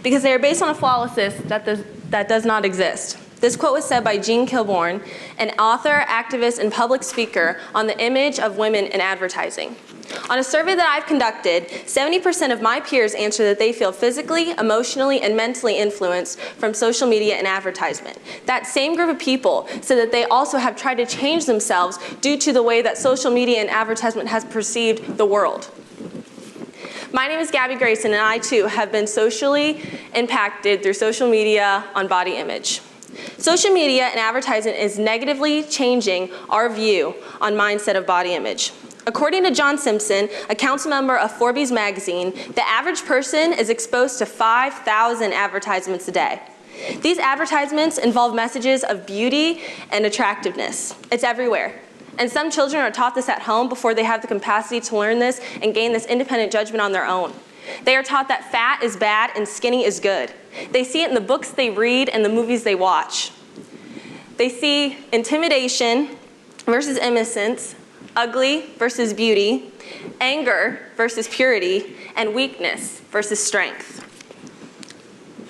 because they are based on a flawlessness that does not exist. This quote was said by Jean Kilbourne, an author, activist, and public speaker on the image of women in advertising. On a survey that I've conducted, 70% of my peers answer that they feel physically, emotionally, and mentally influenced from social media and advertisement. That same group of people said that they also have tried to change themselves due to the way that social media and advertisement has perceived the world. My name is Gabby Grayson, and I too have been socially impacted through social media on body image. Social media and advertising is negatively changing our view on mindset of body image. According to John Simpson, a council member of Forbes magazine, the average person is exposed to 5,000 advertisements a day. These advertisements involve messages of beauty and attractiveness. It's everywhere. And some children are taught this at home before they have the capacity to learn this and gain this independent judgment on their own. They are taught that fat is bad and skinny is good. They see it in the books they read and the movies they watch. They see intimidation versus innocence, ugly versus beauty, anger versus purity, and weakness versus strength.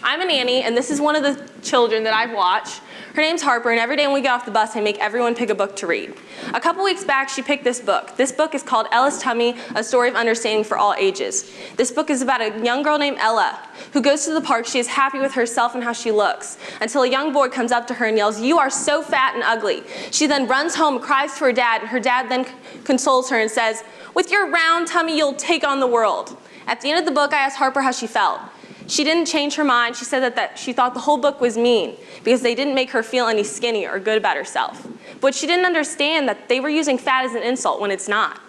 I'm a nanny, and this is one of the children that I've watched. Her name's Harper, and every day when we get off the bus, I make everyone pick a book to read. A couple weeks back, she picked this book. This book is called Ella's Tummy, A Story of Understanding for All Ages. This book is about a young girl named Ella who goes to the park. She is happy with herself and how she looks until a young boy comes up to her and yells, "You are so fat and ugly." She then runs home, cries to her dad, and her dad then consoles her and says, "With your round tummy, you'll take on the world." At the end of the book, I asked Harper how she felt. She didn't change her mind. She said that she thought the whole book was mean because they didn't make her feel any skinnier or good about herself. But she didn't understand that they were using fat as an insult when it's not.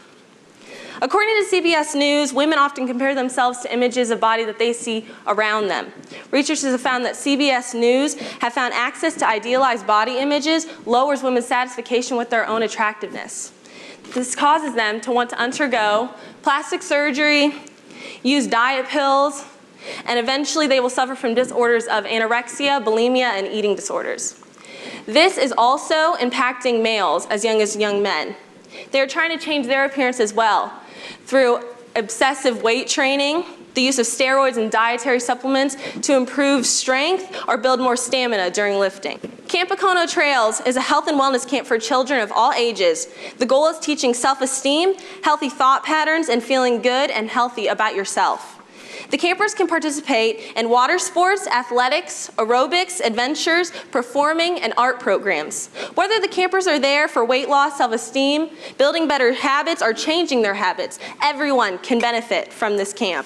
According to CBS News, women often compare themselves to images of body that they see around them. Researchers have found that CBS News have found access to idealized body images lowers women's satisfaction with their own attractiveness. This causes them to want to undergo plastic surgery, use diet pills, and eventually they will suffer from disorders of anorexia, bulimia, and eating disorders. This is also impacting males as young men. They're trying to change their appearance as well through obsessive weight training, the use of steroids and dietary supplements to improve strength or build more stamina during lifting. Camp Pocono Trails is a health and wellness camp for children of all ages. The goal is teaching self-esteem, healthy thought patterns, and feeling good and healthy about yourself. The campers can participate in water sports, athletics, aerobics, adventures, performing, and art programs. Whether the campers are there for weight loss, self-esteem, building better habits, or changing their habits, everyone can benefit from this camp.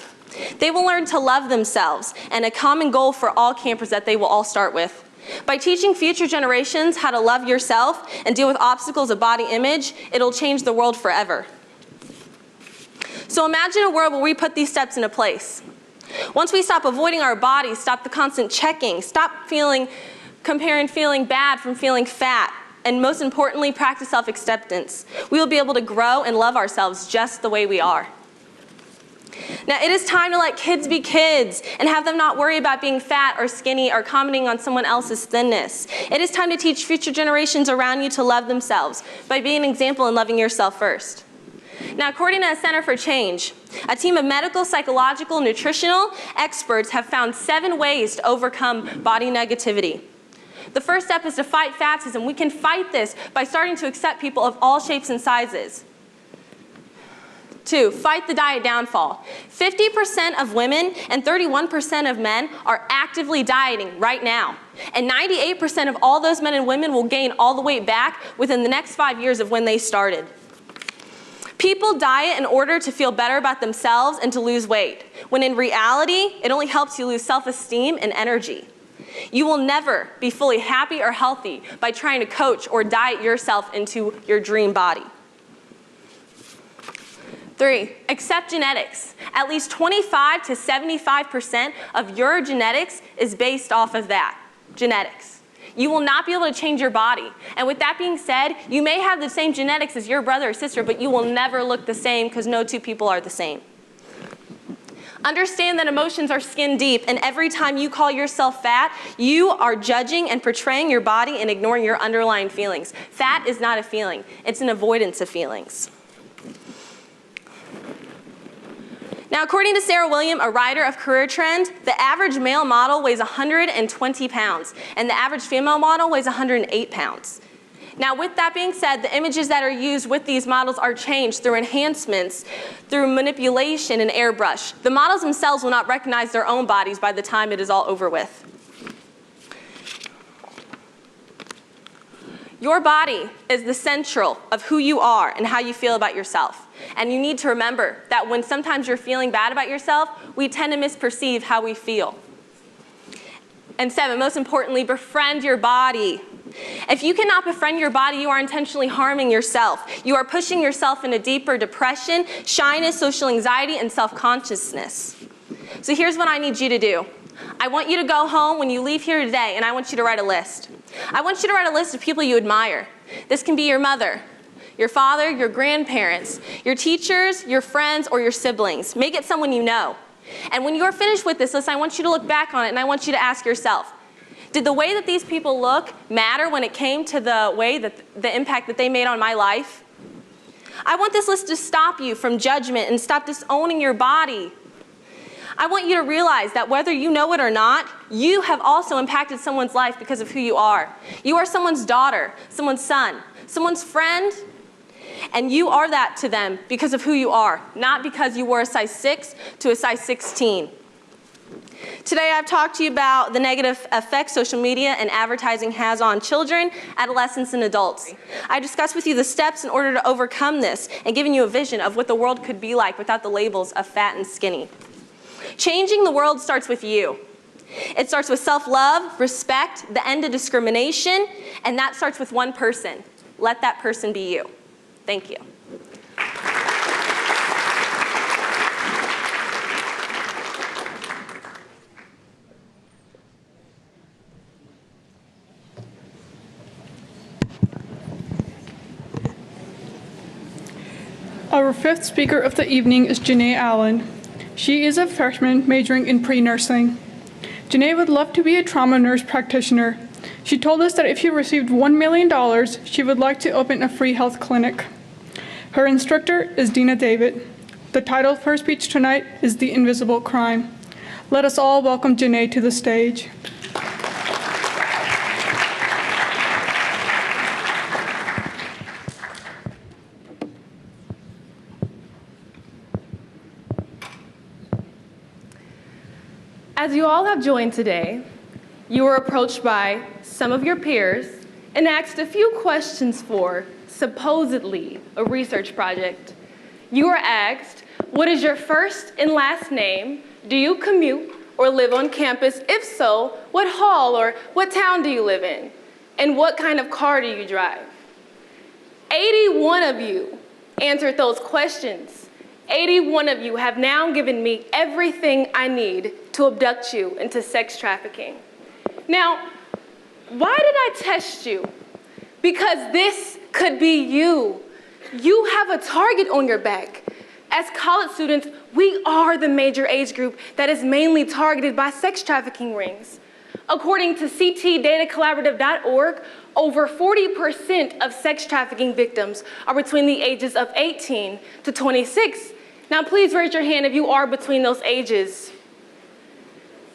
They will learn to love themselves, and a common goal for all campers that they will all start with. By teaching future generations how to love yourself and deal with obstacles of body image, it'll change the world forever. So imagine a world where we put these steps into place. Once we stop avoiding our bodies, stop the constant checking, stop comparing feeling bad from feeling fat, and most importantly, practice self-acceptance, we will be able to grow and love ourselves just the way we are. Now, it is time to let kids be kids and have them not worry about being fat or skinny or commenting on someone else's thinness. It is time to teach future generations around you to love themselves by being an example and loving yourself first. Now, according to the Center for Change, a team of medical, psychological, nutritional experts have found 7 ways to overcome body negativity. The first step is to fight fatism. We can fight this by starting to accept people of all shapes and sizes. 2, fight the diet downfall. 50% of women and 31% of men are actively dieting right now. And 98% of all those men and women will gain all the weight back within the next 5 years of when they started. People diet in order to feel better about themselves and to lose weight, when in reality, it only helps you lose self-esteem and energy. You will never be fully happy or healthy by trying to coach or diet yourself into your dream body. 3, accept genetics. At least 25 to 75% of your genetics is based off of that, genetics. You will not be able to change your body. And with that being said, you may have the same genetics as your brother or sister, but you will never look the same because no 2 people are the same. Understand that emotions are skin deep, and every time you call yourself fat, you are judging and portraying your body and ignoring your underlying feelings. Fat is not a feeling, it's an avoidance of feelings. Now, according to Sarah William, a writer of Career Trend, the average male model weighs 120 pounds, and the average female model weighs 108 pounds. Now, with that being said, the images that are used with these models are changed through enhancements, through manipulation and airbrush. The models themselves will not recognize their own bodies by the time it is all over with. Your body is the central of who you are and how you feel about yourself. And you need to remember that when sometimes you're feeling bad about yourself, we tend to misperceive how we feel. And 7, most importantly, befriend your body. If you cannot befriend your body, you are intentionally harming yourself. You are pushing yourself into deeper depression, shyness, social anxiety, and self-consciousness. So here's what I need you to do. I want you to go home when you leave here today, and I want you to write a list. I want you to write a list of people you admire. This can be your mother, your father, your grandparents, your teachers, your friends, or your siblings. Make it someone you know. And when you're finished with this list, I want you to look back on it and I want you to ask yourself, did the way that these people look matter when it came to the impact that they made on my life? I want this list to stop you from judgment and stop disowning your body. I want you to realize that whether you know it or not, you have also impacted someone's life because of who you are. You are someone's daughter, someone's son, someone's friend, and you are that to them because of who you are, not because you were a size 6 to a size 16. Today I've talked to you about the negative effects social media and advertising has on children, adolescents, and adults. I discussed with you the steps in order to overcome this and giving you a vision of what the world could be like without the labels of fat and skinny. Changing the world starts with you. It starts with self-love, respect, the end of discrimination, and that starts with one person. Let that person be you. Thank you. Our 5th speaker of the evening is Janae Allen. She is a freshman majoring in pre-nursing. Janae would love to be a trauma nurse practitioner. She told us that if she received $1 million, she would like to open a free health clinic. Her instructor is Dina David. The title of her speech tonight is The Invisible Crime. Let us all welcome Janae to the stage. As you all have joined today, you were approached by some of your peers and asked a few questions for, supposedly, a research project. You were asked, what is your first and last name? Do you commute or live on campus? If so, what hall or what town do you live in? And what kind of car do you drive? 81 of you answered those questions. 81 of you have now given me everything I need to abduct you into sex trafficking. Now, why did I test you? Because this could be you. You have a target on your back. As college students, we are the major age group that is mainly targeted by sex trafficking rings. According to ctdatacollaborative.org, over 40% of sex trafficking victims are between the ages of 18 to 26. Now, please raise your hand if you are between those ages.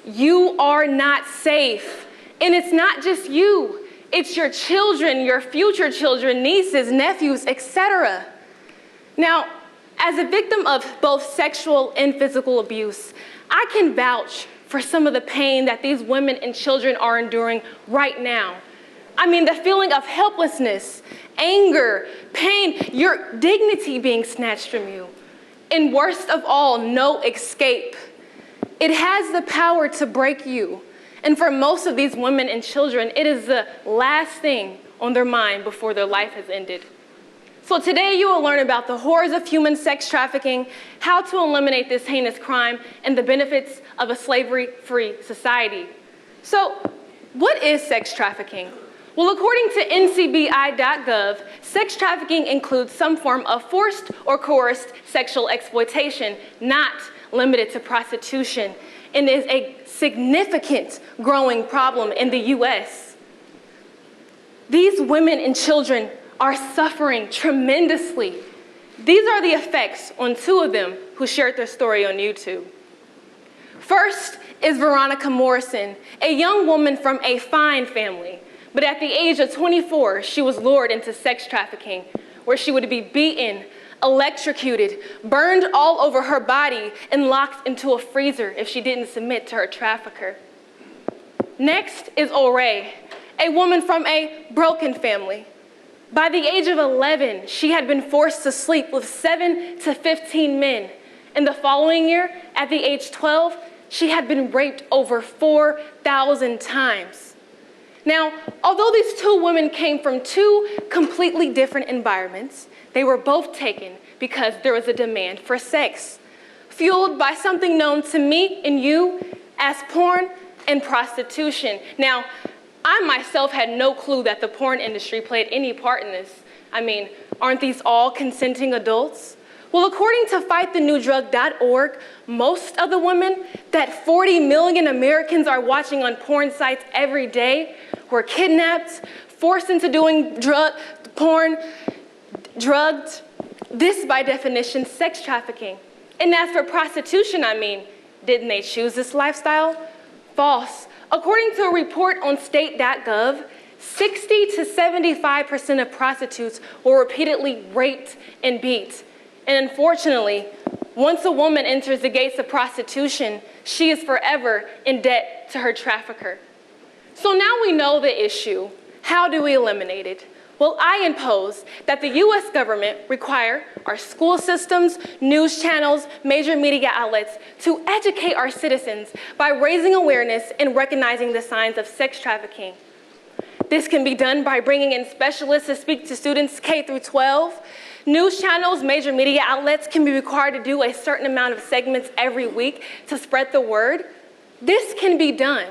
You are not safe. And it's not just you. It's your children, your future children, nieces, nephews, etc. Now, as a victim of both sexual and physical abuse, I can vouch for some of the pain that these women and children are enduring right now. I mean, the feeling of helplessness, anger, pain, your dignity being snatched from you. And worst of all, no escape. It has the power to break you. And for most of these women and children, it is the last thing on their mind before their life has ended. So today you will learn about the horrors of human sex trafficking, how to eliminate this heinous crime, and the benefits of a slavery-free society. So what is sex trafficking? Well, according to ncbi.gov, sex trafficking includes some form of forced or coerced sexual exploitation, not limited to prostitution, and is a significant growing problem in the US. These women and children are suffering tremendously. These are the effects on two of them who shared their story on YouTube. First is Veronica Morrison, a young woman from a fine family. But at the age of 24, she was lured into sex trafficking, where she would be beaten, electrocuted, burned all over her body, and locked into a freezer if she didn't submit to her trafficker. Next is Ore, a woman from a broken family. By the age of 11, she had been forced to sleep with 7 to 15 men. In the following year, at the age 12, she had been raped over 4,000 times. Now, although these two women came from two completely different environments, they were both taken because there was a demand for sex, fueled by something known to me and you as porn and prostitution. Now, I myself had no clue that the porn industry played any part in this. I mean, aren't these all consenting adults? Well, according to fightthenewdrug.org, most of the women that 40 million Americans are watching on porn sites every day were kidnapped, forced into doing porn, drugged. This, by definition, sex trafficking. And as for prostitution, I mean, didn't they choose this lifestyle? False. According to a report on state.gov, 60 to 75% of prostitutes were repeatedly raped and beat. And unfortunately, once a woman enters the gates of prostitution, she is forever in debt to her trafficker. So now we know the issue. How do we eliminate it? Well, I impose that the US government require our school systems, news channels, major media outlets to educate our citizens by raising awareness and recognizing the signs of sex trafficking. This can be done by bringing in specialists to speak to students K through 12. News channels, major media outlets can be required to do a certain amount of segments every week to spread the word. This can be done.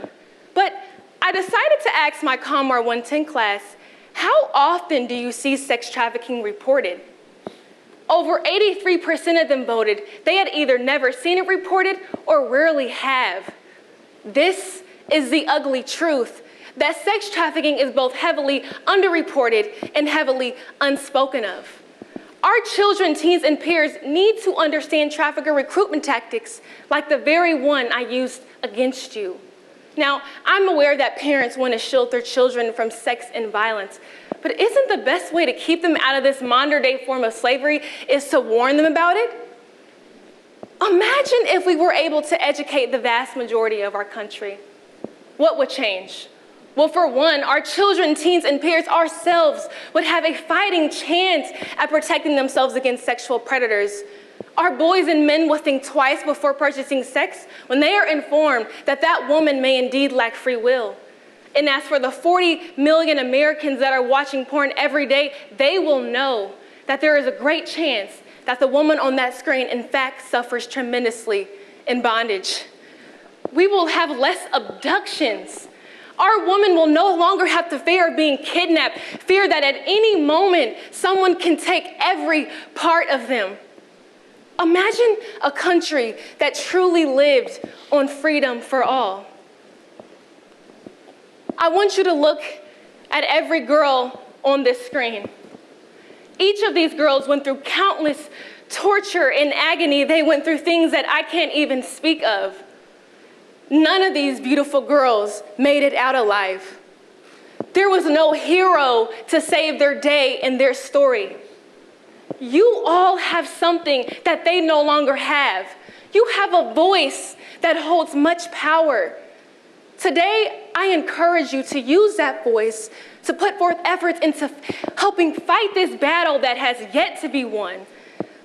But I decided to ask my COMR 110 class, how often do you see sex trafficking reported? Over 83% of them voted they had either never seen it reported or rarely have. This is the ugly truth, that sex trafficking is both heavily underreported and heavily unspoken of. Our children, teens, and peers need to understand trafficker recruitment tactics like the very one I used against you. Now, I'm aware that parents want to shield their children from sex and violence, but isn't the best way to keep them out of this modern-day form of slavery is to warn them about it? Imagine if we were able to educate the vast majority of our country. What would change? Well, for one, our children, teens, and peers ourselves would have a fighting chance at protecting themselves against sexual predators. Our boys and men will think twice before purchasing sex when they are informed that that woman may indeed lack free will. And as for the 40 million Americans that are watching porn every day, they will know that there is a great chance that the woman on that screen, in fact, suffers tremendously in bondage. We will have less abductions. Our women will no longer have to fear being kidnapped, fear that at any moment someone can take every part of them. Imagine a country that truly lived on freedom for all. I want you to look at every girl on this screen. Each of these girls went through countless torture and agony. They went through things that I can't even speak of. None of these beautiful girls made it out alive. There was no hero to save their day in their story. You all have something that they no longer have. You have a voice that holds much power. Today, I encourage you to use that voice to put forth efforts into helping fight this battle that has yet to be won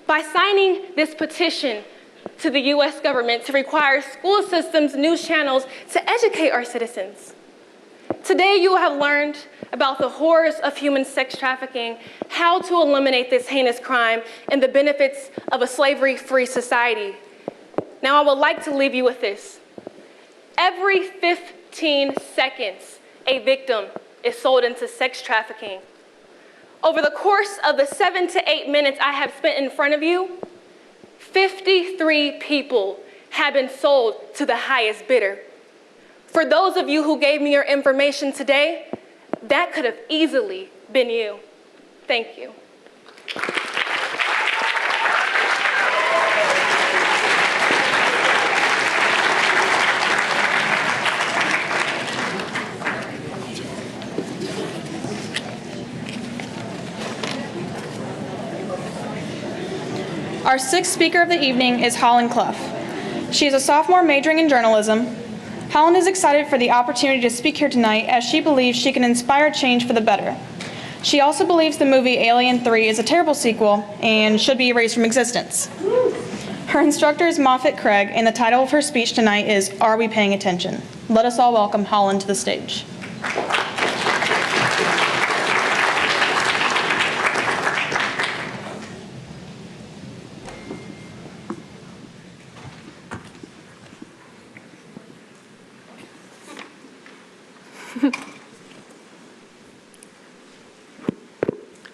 by signing this petition to the US government to require school systems, news channels to educate our citizens. Today, you have learned about the horrors of human sex trafficking, how to eliminate this heinous crime, and the benefits of a slavery-free society. Now, I would like to leave you with this. Every 15 seconds, a victim is sold into sex trafficking. Over the course of the 7 to 8 minutes I have spent in front of you, 53 people have been sold to the highest bidder. For those of you who gave me your information today, that could have easily been you. Thank you. Our sixth speaker of the evening is Holland Clough. She is a sophomore majoring in journalism. Holland is excited for the opportunity to speak here tonight as she believes she can inspire change for the better. She also believes the movie Alien 3 is a terrible sequel and should be erased from existence. Her instructor is Moffett Craig, and the title of her speech tonight is Are We Paying Attention? Let us all welcome Holland to the stage.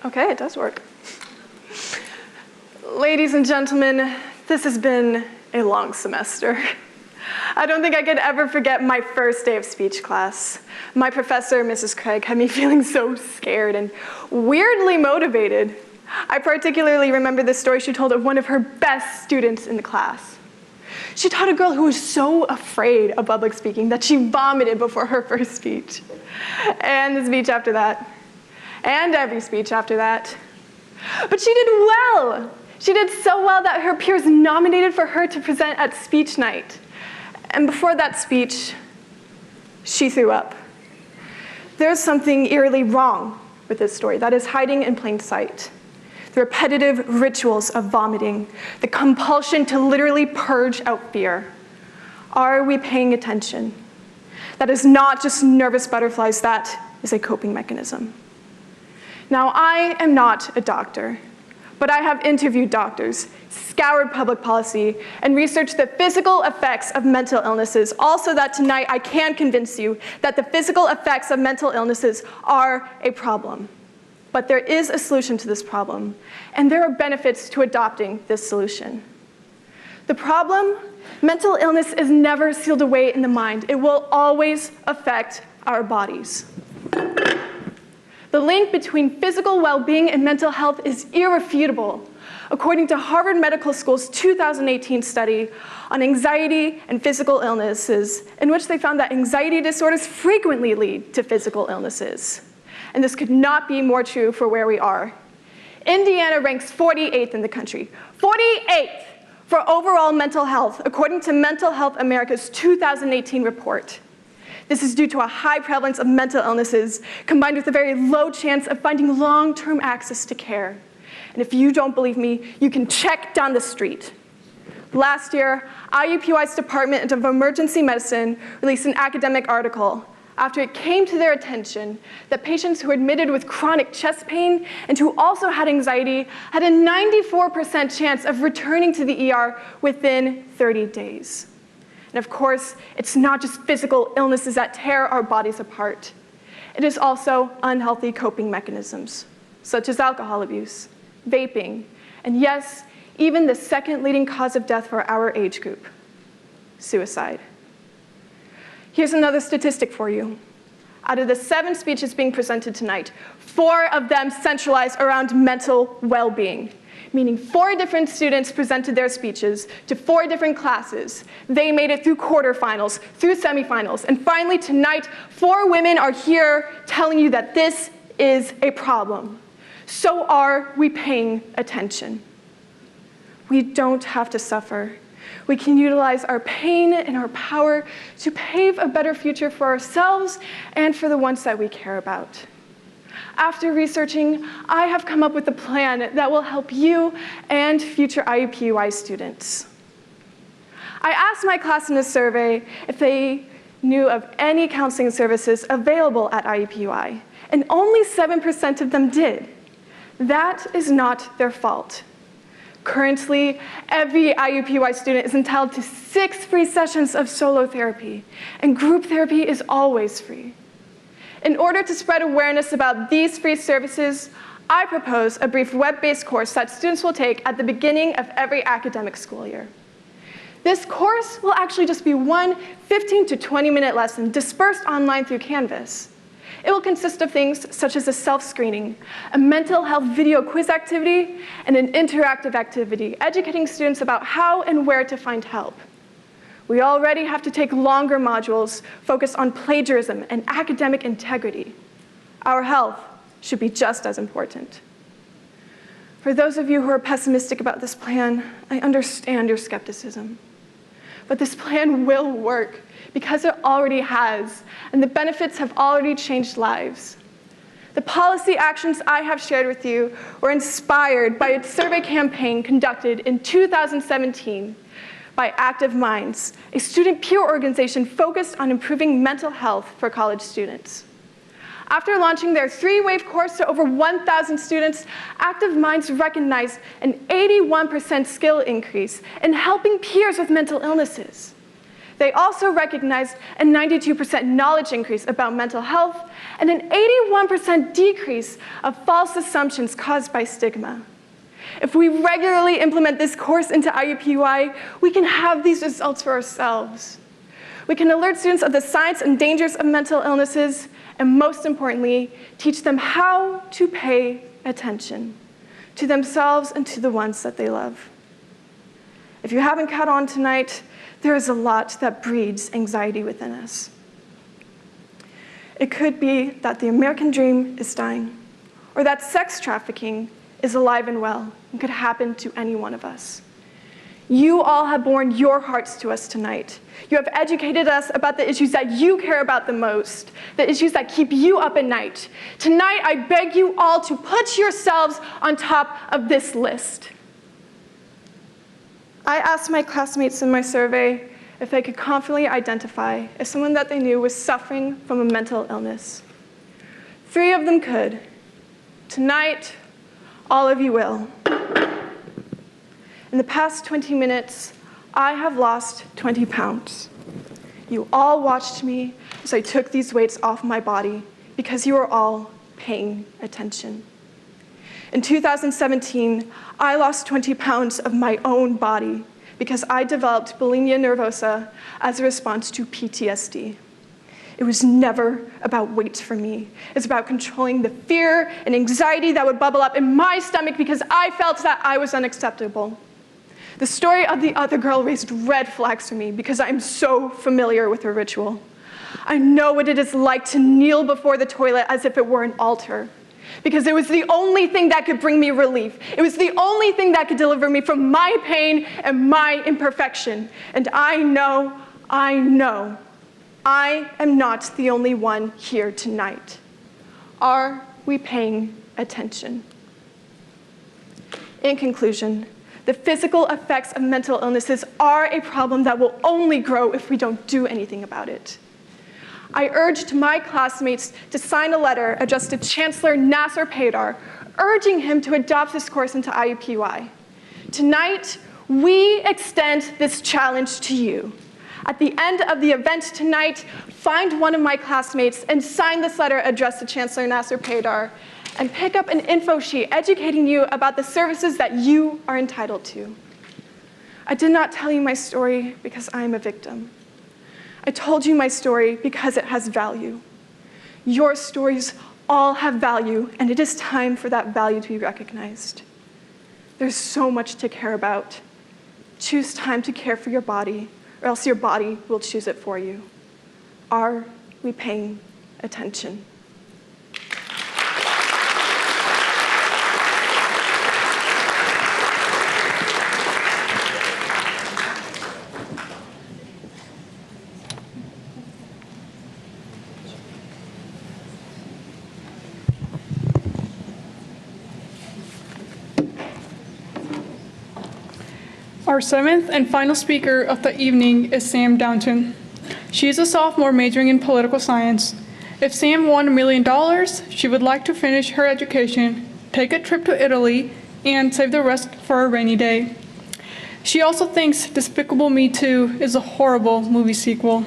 Okay, it does work. Ladies and gentlemen, this has been a long semester. I don't think I could ever forget my first day of speech class. My professor, Mrs. Craig, had me feeling so scared and weirdly motivated. I particularly remember the story she told of one of her best students in the class. She taught a girl who was so afraid of public speaking that she vomited before her first speech. And the speech after that. And every speech after that. But she did well. She did so well that her peers nominated for her to present at speech night. And before that speech, she threw up. There's something eerily wrong with this story that is hiding in plain sight. The repetitive rituals of vomiting, the compulsion to literally purge out fear. Are we paying attention? That is not just nervous butterflies, that is a coping mechanism. Now, I am not a doctor, but I have interviewed doctors, scoured public policy, and researched the physical effects of mental illnesses, also that tonight I can convince you that the physical effects of mental illnesses are a problem. But there is a solution to this problem, and there are benefits to adopting this solution. The problem, mental illness is never sealed away in the mind. It will always affect our bodies. The link between physical well-being and mental health is irrefutable, according to Harvard Medical School's 2018 study on anxiety and physical illnesses, in which they found that anxiety disorders frequently lead to physical illnesses. And this could not be more true for where we are. Indiana ranks 48th in the country, 48th for overall mental health, according to Mental Health America's 2018 report. This is due to a high prevalence of mental illnesses combined with a very low chance of finding long-term access to care. And if you don't believe me, you can check down the street. Last year, IUPUI's Department of Emergency Medicine released an academic article after it came to their attention that patients who were admitted with chronic chest pain and who also had anxiety had a 94% chance of returning to the ER within 30 days. And of course, it's not just physical illnesses that tear our bodies apart. It is also unhealthy coping mechanisms, such as alcohol abuse, vaping, and yes, even the second leading cause of death for our age group, suicide. Here's another statistic for you. Out of the 7 speeches being presented tonight, 4 of them centralized around mental well-being, meaning 4 different students presented their speeches to 4 different classes. They made it through quarterfinals, through semifinals, and finally tonight, 4 women are here telling you that this is a problem. So are we paying attention? We don't have to suffer. We can utilize our pain and our power to pave a better future for ourselves and for the ones that we care about. After researching, I have come up with a plan that will help you and future IUPUI students. I asked my class in a survey if they knew of any counseling services available at IUPUI, and only 7% of them did. That is not their fault. Currently, every IUPUI student is entitled to 6 free sessions of solo therapy, and group therapy is always free. In order to spread awareness about these free services, I propose a brief web-based course that students will take at the beginning of every academic school year. This course will actually just be one 15 to 20-minute lesson dispersed online through Canvas. It will consist of things such as a self-screening, a mental health video quiz activity, and an interactive activity educating students about how and where to find help. We already have to take longer modules focused on plagiarism and academic integrity. Our health should be just as important. For those of you who are pessimistic about this plan, I understand your skepticism. But this plan will work because it already has, and the benefits have already changed lives. The policy actions I have shared with you were inspired by a survey campaign conducted in 2017 by Active Minds, a student peer organization focused on improving mental health for college students. After launching their 3-wave course to over 1,000 students, Active Minds recognized an 81% skill increase in helping peers with mental illnesses. They also recognized a 92% knowledge increase about mental health and an 81% decrease of false assumptions caused by stigma. If we regularly implement this course into IUPUI, we can have these results for ourselves. We can alert students of the science and dangers of mental illnesses, and most importantly, teach them how to pay attention to themselves and to the ones that they love. If you haven't caught on tonight, there is a lot that breeds anxiety within us. It could be that the American dream is dying, or that sex trafficking is alive and well and could happen to any one of us. You all have borne your hearts to us tonight. You have educated us about the issues that you care about the most, the issues that keep you up at night. Tonight, I beg you all to put yourselves on top of this list. I asked my classmates in my survey if they could confidently identify as someone that they knew was suffering from a mental illness. 3 of them could. Tonight, all of you will. In the past 20 minutes, I have lost 20 pounds. You all watched me as I took these weights off my body because you were all paying attention. In 2017, I lost 20 pounds of my own body because I developed bulimia nervosa as a response to PTSD. It was never about weight for me. It's about controlling the fear and anxiety that would bubble up in my stomach because I felt that I was unacceptable. The story of the other girl raised red flags for me because I'm so familiar with her ritual. I know what it is like to kneel before the toilet as if it were an altar, because it was the only thing that could bring me relief. It was the only thing that could deliver me from my pain and my imperfection. And I know, I am not the only one here tonight. Are we paying attention? In conclusion, the physical effects of mental illnesses are a problem that will only grow if we don't do anything about it. I urged my classmates to sign a letter addressed to Chancellor Nasser Peydar, urging him to adopt this course into IUPUI. Tonight, we extend this challenge to you. At the end of the event tonight, find one of my classmates and sign this letter addressed to Chancellor Nasser Peydar, and pick up an info sheet educating you about the services that you are entitled to. I did not tell you my story because I am a victim. I told you my story because it has value. Your stories all have value, and it is time for that value to be recognized. There's so much to care about. Choose time to care for your body, or else your body will choose it for you. Are we paying attention? Our seventh and final speaker of the evening is Sam Downton. She is a sophomore majoring in political science. If Sam won $1 million, she would like to finish her education, take a trip to Italy, and save the rest for a rainy day. She also thinks Despicable Me 2 is a horrible movie sequel.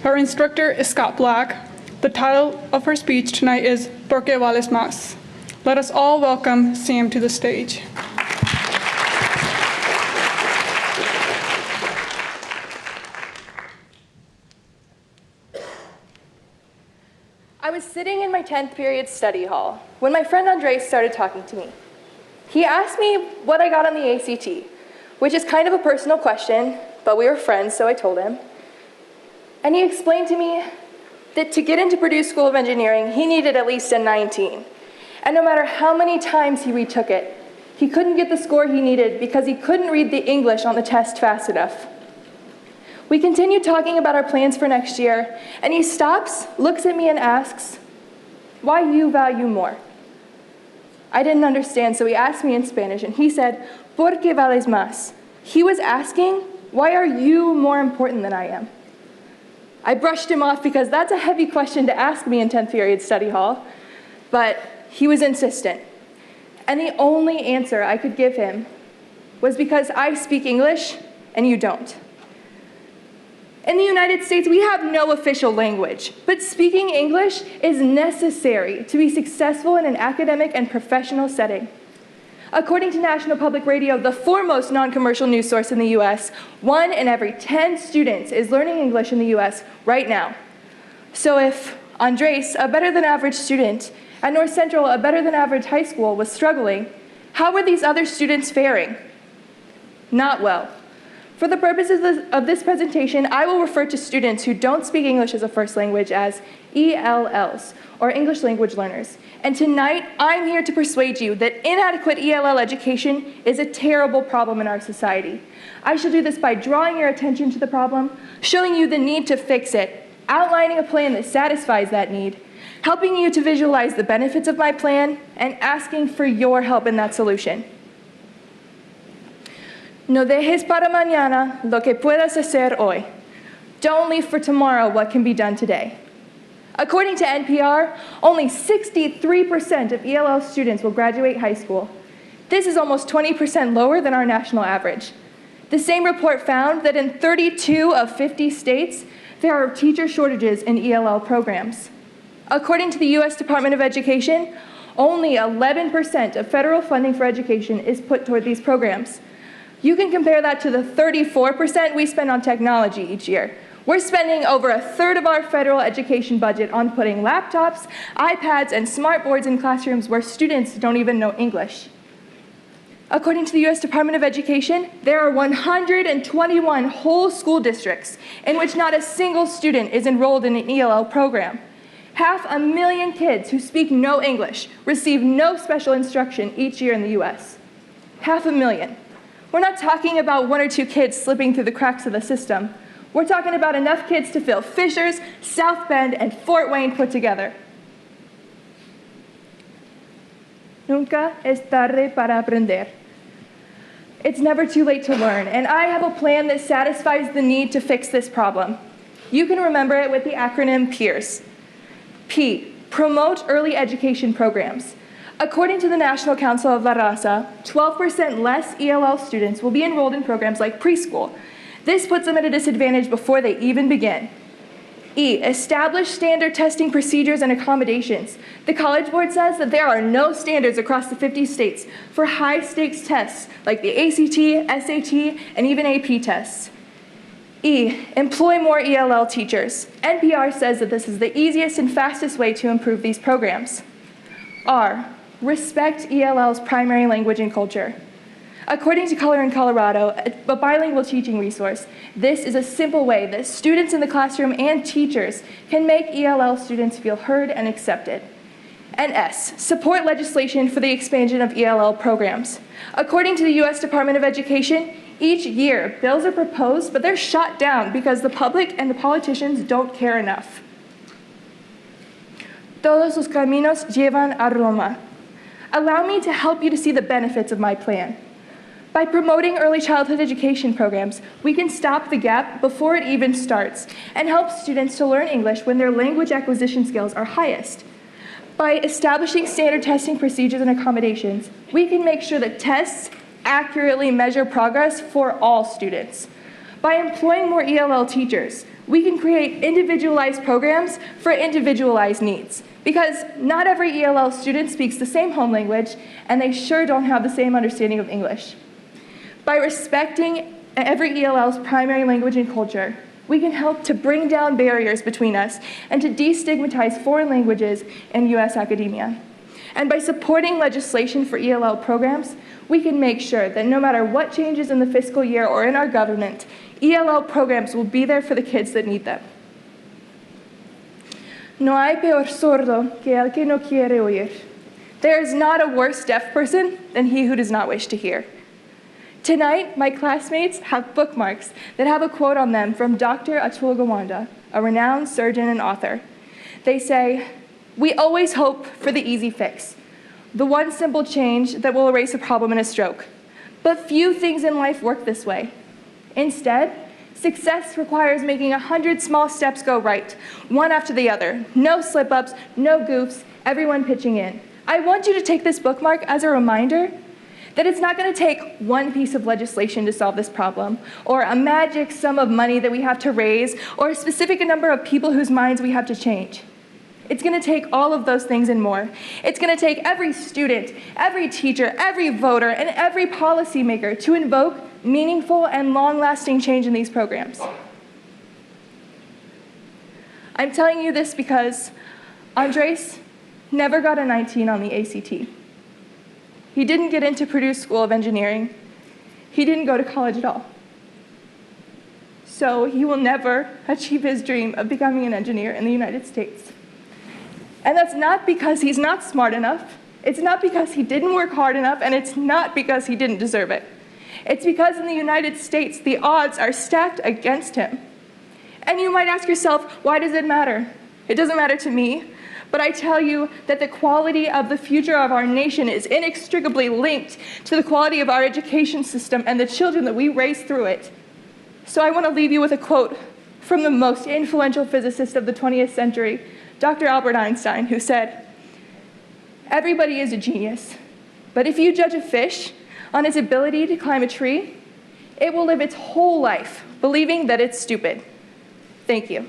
Her instructor is Scott Black. The title of her speech tonight is Porque Vales Más. Let us all welcome Sam to the stage. I was sitting in my 10th period study hall when my friend Andres started talking to me. He asked me what I got on the ACT, which is kind of a personal question, but we were friends, so I told him. And he explained to me that to get into Purdue School of Engineering, he needed at least a 19. And no matter how many times he retook it, he couldn't get the score he needed because he couldn't read the English on the test fast enough. We continued talking about our plans for next year, and he stops, looks at me, and asks, "Why you value more?" I didn't understand, so he asked me in Spanish, and he said, "Porque vales más?" He was asking, why are you more important than I am? I brushed him off because that's a heavy question to ask me in 10th period study hall, but he was insistent. And the only answer I could give him was because I speak English and you don't. In the United States, we have no official language, but speaking English is necessary to be successful in an academic and professional setting. According to National Public Radio, the foremost non-commercial news source in the US, 1 in every 10 students is learning English in the US right now. So if Andres, a better-than-average student, at North Central, a better-than-average high school, was struggling, how were these other students faring? Not well. For the purposes of this presentation, I will refer to students who don't speak English as a first language as ELLs, or English language learners. And tonight, I'm here to persuade you that inadequate ELL education is a terrible problem in our society. I shall do this by drawing your attention to the problem, showing you the need to fix it, outlining a plan that satisfies that need, helping you to visualize the benefits of my plan, and asking for your help in that solution. No dejes para mañana lo que puedas hacer hoy. Don't leave for tomorrow what can be done today. According to NPR, only 63% of ELL students will graduate high school. This is almost 20% lower than our national average. The same report found that in 32 of 50 states, there are teacher shortages in ELL programs. According to the US Department of Education, only 11% of federal funding for education is put toward these programs. You can compare that to the 34% we spend on technology each year. We're spending over a third of our federal education budget on putting laptops, iPads, and smart boards in classrooms where students don't even know English. According to the US Department of Education, there are 121 whole school districts in which not a single student is enrolled in an ELL program. 500,000 kids who speak no English receive no special instruction each year in the US. 500,000. We're not talking about 1 or 2 kids slipping through the cracks of the system. We're talking about enough kids to fill Fishers, South Bend, and Fort Wayne put together. Nunca es tarde para aprender. It's never too late to learn, and I have a plan that satisfies the need to fix this problem. You can remember it with the acronym PEERS. P, promote early education programs. According to the National Council of La Raza, 12% less ELL students will be enrolled in programs like preschool. This puts them at a disadvantage before they even begin. E, establish standard testing procedures and accommodations. The College Board says that there are no standards across the 50 states for high-stakes tests like the ACT, SAT, and even AP tests. E, employ more ELL teachers. NPR says that this is the easiest and fastest way to improve these programs. R, respect ELL's primary language and culture. According to Color in Colorado, a bilingual teaching resource, this is a simple way that students in the classroom and teachers can make ELL students feel heard and accepted. And S, support legislation for the expansion of ELL programs. According to the U.S. Department of Education, each year, bills are proposed, but they're shot down because the public and the politicians don't care enough. Todos los caminos llevan a Roma. Allow me to help you to see the benefits of my plan. By promoting early childhood education programs, we can stop the gap before it even starts and help students to learn English when their language acquisition skills are highest. By establishing standard testing procedures and accommodations, we can make sure that tests accurately measure progress for all students. By employing more ELL teachers, we can create individualized programs for individualized needs, because not every ELL student speaks the same home language, and they sure don't have the same understanding of English. By respecting every ELL's primary language and culture, we can help to bring down barriers between us and to destigmatize foreign languages in U.S. academia. And by supporting legislation for ELL programs, we can make sure that no matter what changes in the fiscal year or in our government, ELL programs will be there for the kids that need them. No hay peor sordo que el que no quiere oír. There is not a worse deaf person than he who does not wish to hear. Tonight, my classmates have bookmarks that have a quote on them from Dr. Atul Gawande, a renowned surgeon and author. They say, "We always hope for the easy fix, the one simple change that will erase a problem in a stroke. But few things in life work this way. Instead, success requires making 100 small steps go right, one after the other. No slip-ups, no goofs, everyone pitching in." I want you to take this bookmark as a reminder that it's not going to take one piece of legislation to solve this problem, or a magic sum of money that we have to raise, or a specific number of people whose minds we have to change. It's going to take all of those things and more. It's going to take every student, every teacher, every voter, and every policymaker to invoke meaningful and long-lasting change in these programs. I'm telling you this because Andres never got a 19 on the ACT. He didn't get into Purdue School of Engineering. He didn't go to college at all. So he will never achieve his dream of becoming an engineer in the United States. And that's not because he's not smart enough. It's not because he didn't work hard enough, and it's not because he didn't deserve it. It's because in the United States, the odds are stacked against him. And you might ask yourself, why does it matter? It doesn't matter to me. But I tell you that the quality of the future of our nation is inextricably linked to the quality of our education system and the children that we raise through it. So I want to leave you with a quote from the most influential physicist of the 20th century, Dr. Albert Einstein, who said, "Everybody is a genius, but if you judge a fish on its ability to climb a tree, it will live its whole life believing that it's stupid." Thank you.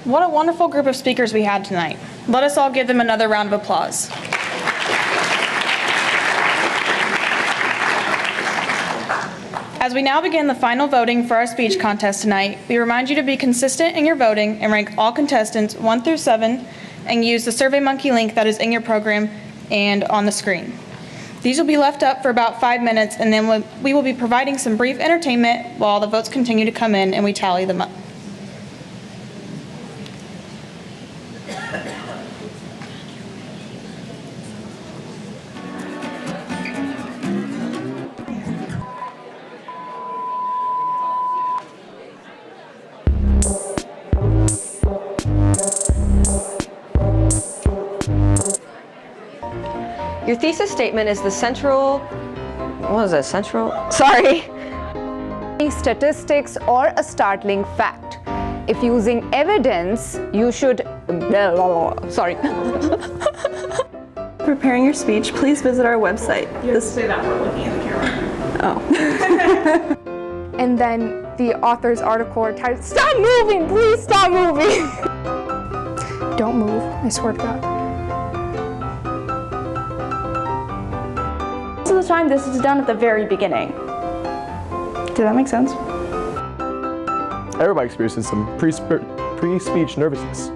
What a wonderful group of speakers we had tonight. Let us all give them another round of applause. As we now begin the final voting for our speech contest tonight, we remind you to be consistent in your voting and rank all contestants 1 through 7 and use the SurveyMonkey link that is in your program and on the screen. These will be left up for about 5 minutes, and then we will be providing some brief entertainment while the votes continue to come in and we tally them up. Your thesis statement is the central, what is it, sorry. Statistics or a startling fact. If using evidence, you should, sorry. Preparing your speech, please visit our website. You have to say that while looking at the camera. Oh. And then the author's article or title. Stop moving, please stop moving. Don't move, I swear to God. Most of the time, this is done at the very beginning. Did that make sense? Everybody experiences some pre-speech nervousness.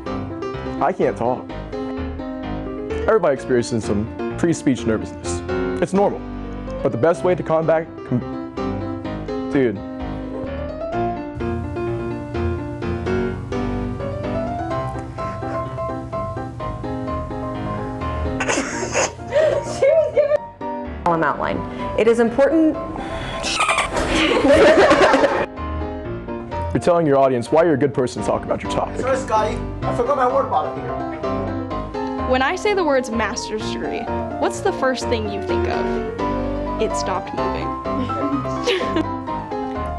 I can't talk. Everybody experiences some pre-speech nervousness. It's normal, but the best way to combat, dude. Outline. It is important. You're telling your audience why you're a good person to talk about your topic. Sorry, Scotty. I forgot my word bottle here. When I say the words master's degree, what's the first thing you think of? It stopped moving.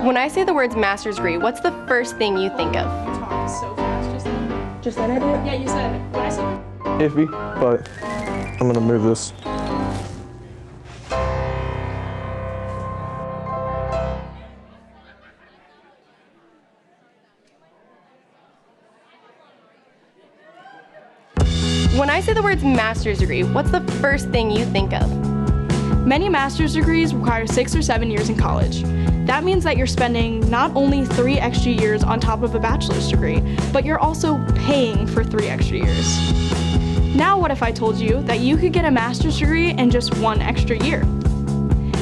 When I say the words master's degree, what's the first thing you think of? You talked so fast just then. Just said it? Yeah, you said it. When I said Iffy, but I'm gonna move this. When I say the words master's degree, what's the first thing you think of? Many master's degrees require 6 or 7 years in college. That means that you're spending not only 3 extra years on top of a bachelor's degree, but you're also paying for 3 extra years. Now what if I told you that you could get a master's degree in just 1 extra year?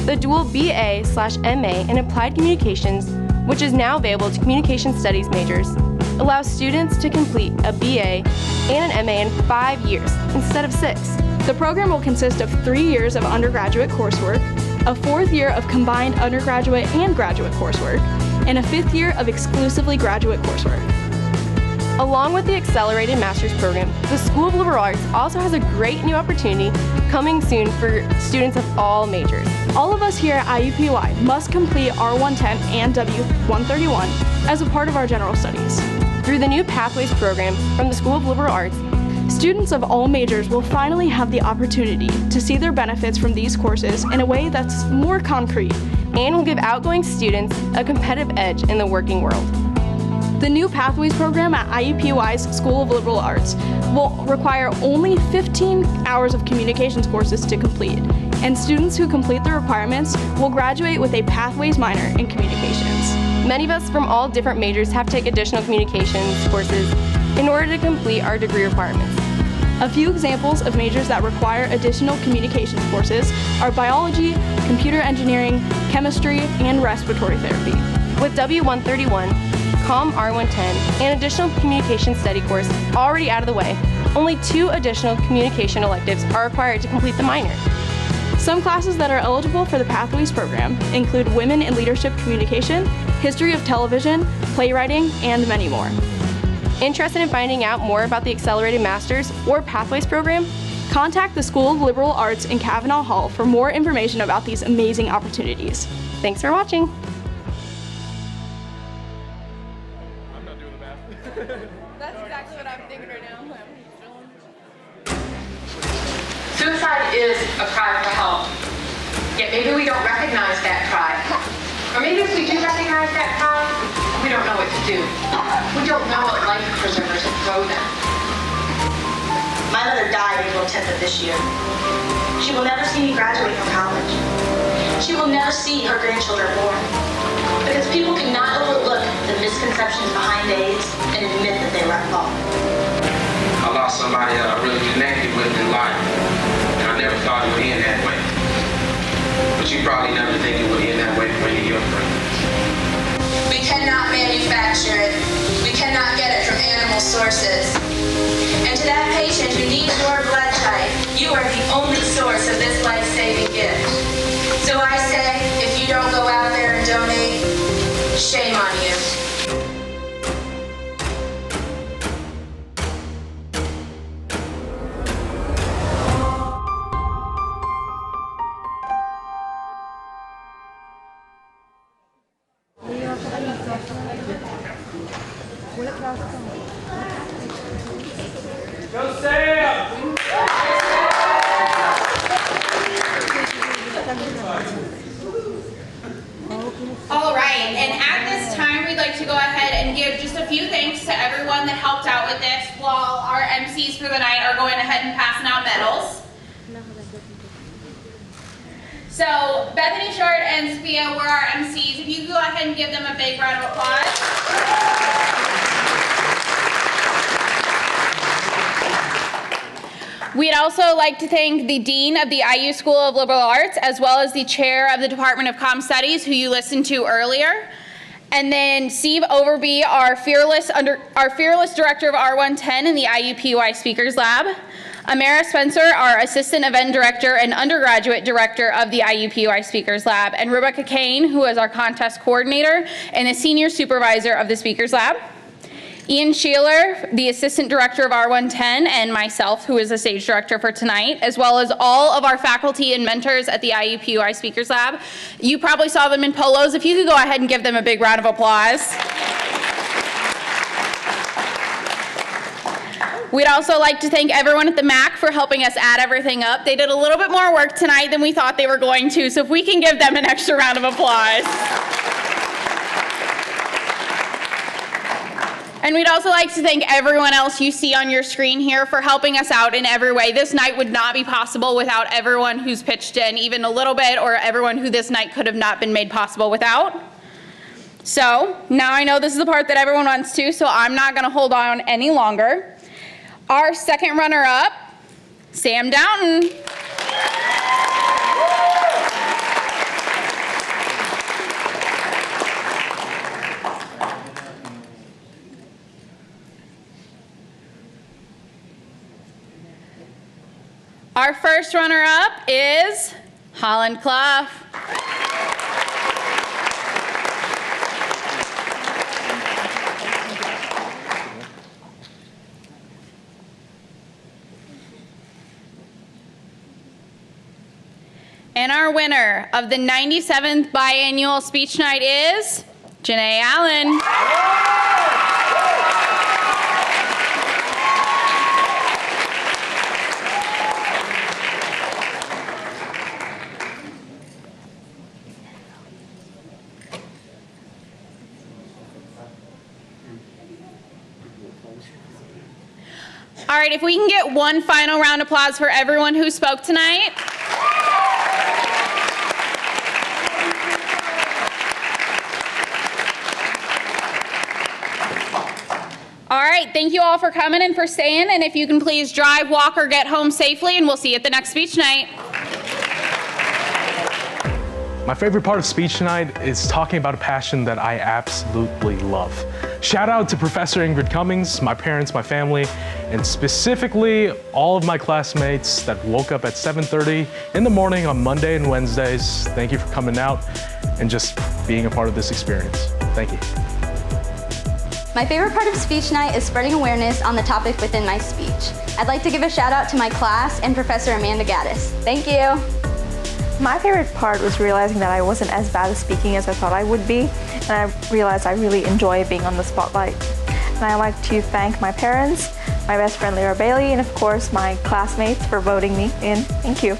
The dual BA/MA in Applied Communications, which is now available to Communication Studies majors, allows students to complete a BA and an MA in 5 years instead of 6. The program will consist of 3 years of undergraduate coursework, a 4th year of combined undergraduate and graduate coursework, and a 5th year of exclusively graduate coursework. Along with the Accelerated Master's Program, the School of Liberal Arts also has a great new opportunity coming soon for students of all majors. All of us here at IUPUI must complete R110 and W131 as a part of our general studies. Through the new Pathways program from the School of Liberal Arts, students of all majors will finally have the opportunity to see their benefits from these courses in a way that's more concrete and will give outgoing students a competitive edge in the working world. The new Pathways program at IUPUI's School of Liberal Arts will require only 15 hours of communications courses to complete, and students who complete the requirements will graduate with a Pathways minor in communications. Many of us from all different majors have to take additional communications courses in order to complete our degree requirements. A few examples of majors that require additional communications courses are biology, computer engineering, chemistry, and respiratory therapy. With W131, COM R110, and additional communication study course already out of the way, only 2 additional communication electives are required to complete the minor. Some classes that are eligible for the Pathways program include Women in Leadership Communication, History of Television, Playwriting, and many more. Interested in finding out more about the Accelerated Masters or Pathways program? Contact the School of Liberal Arts in Cavanaugh Hall for more information about these amazing opportunities. Thanks for watching. That's exactly what I'm thinking right now. Suicide is a cry for help, yet maybe we don't recognize that cry. Or maybe if we do recognize that cry, we don't know what to do. We don't know what life preservers will throw them. My mother died April 10th of this year. She will never see me graduate from college. She will never see her grandchildren born. Because people cannot overlook the misconceptions behind AIDS and admit that they were at fault. I lost somebody that I really connected with in life, and I never thought it would end that way. But you probably never think it would end that way for any of your friends. We cannot manufacture it. We cannot get it from animal sources. And to that patient who needs your blood type, you are the only source of this life-saving gift. So I say, if you don't go out there and donate, shame on you. Go Sam! All right, and at this time, few thanks to everyone that helped out with this while our MCs for the night are going ahead and passing out medals. So Bethany Short and Sophia were our MCs. If you could go ahead and give them a big round of applause. We'd also like to thank the Dean of the IU School of Liberal Arts, as well as the Chair of the Department of Comm Studies, who you listened to earlier. And then Steve Overby, our fearless Director of R110 in the IUPUI Speakers Lab. Amara Spencer, our Assistant Event Director and Undergraduate Director of the IUPUI Speakers Lab. And Rebecca Kane, who is our Contest Coordinator and the Senior Supervisor of the Speakers Lab. Ian Sheeler, the Assistant Director of R110, and myself, who is the Stage Director for tonight, as well as all of our faculty and mentors at the IUPUI Speakers Lab. You probably saw them in polos. If you could go ahead and give them a big round of applause. We'd also like to thank everyone at the MAC for helping us add everything up. They did a little bit more work tonight than we thought they were going to, so if we can give them an extra round of applause. And we'd also like to thank everyone else you see on your screen here for helping us out in every way. This night would not be possible without everyone who's pitched in even a little bit, or everyone who this night could have not been made possible without. So now I know this is the part that everyone wants to, so I'm not going to hold on any longer. Our second runner-up, Sam Downton. Our first runner-up is Holland Clough. And our winner of the 97th Biannual Speech Night is Janae Allen. All right, if we can get one final round of applause for everyone who spoke tonight. All right, thank you all for coming and for staying, and if you can please drive, walk, or get home safely, and we'll see you at the next speech night. My favorite part of speech night is talking about a passion that I absolutely love. Shout out to Professor Ingrid Cummings, my parents, my family, and specifically all of my classmates that woke up at 7:30 in the morning on Monday and Wednesdays. Thank you for coming out and just being a part of this experience. Thank you. My favorite part of speech night is spreading awareness on the topic within my speech. I'd like to give a shout out to my class and Professor Amanda Gaddis. Thank you. My favorite part was realizing that I wasn't as bad at speaking as I thought I would be, and I realized I really enjoy being on the spotlight. And I'd like to thank my parents, my best friend Lyra Bailey, and of course my classmates for voting me in. Thank you.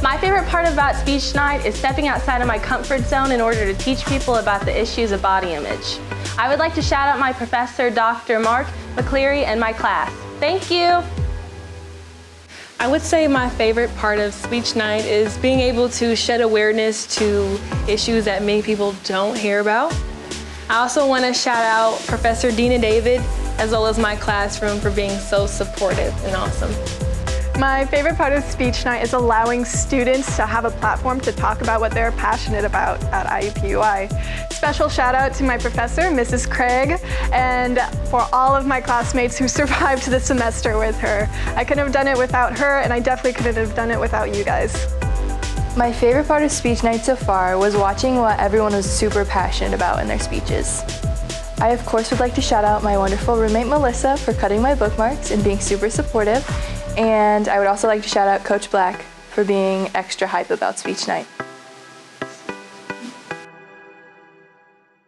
My favorite part about speech night is stepping outside of my comfort zone in order to teach people about the issues of body image. I would like to shout out my professor, Dr. Mark McCleary, and my class. Thank you. I would say my favorite part of speech night is being able to shed awareness to issues that many people don't hear about. I also want to shout out Professor Dina David, as well as my classroom, for being so supportive and awesome. My favorite part of speech night is allowing students to have a platform to talk about what they're passionate about at IUPUI. Special shout out to my professor, Mrs. Craig, and for all of my classmates who survived the semester with her. I couldn't have done it without her, and I definitely couldn't have done it without you guys. My favorite part of speech night so far was watching what everyone was super passionate about in their speeches. I of course would like to shout out my wonderful roommate Melissa for cutting my bookmarks and being super supportive. And I would also like to shout out Coach Black for being extra hype about speech night.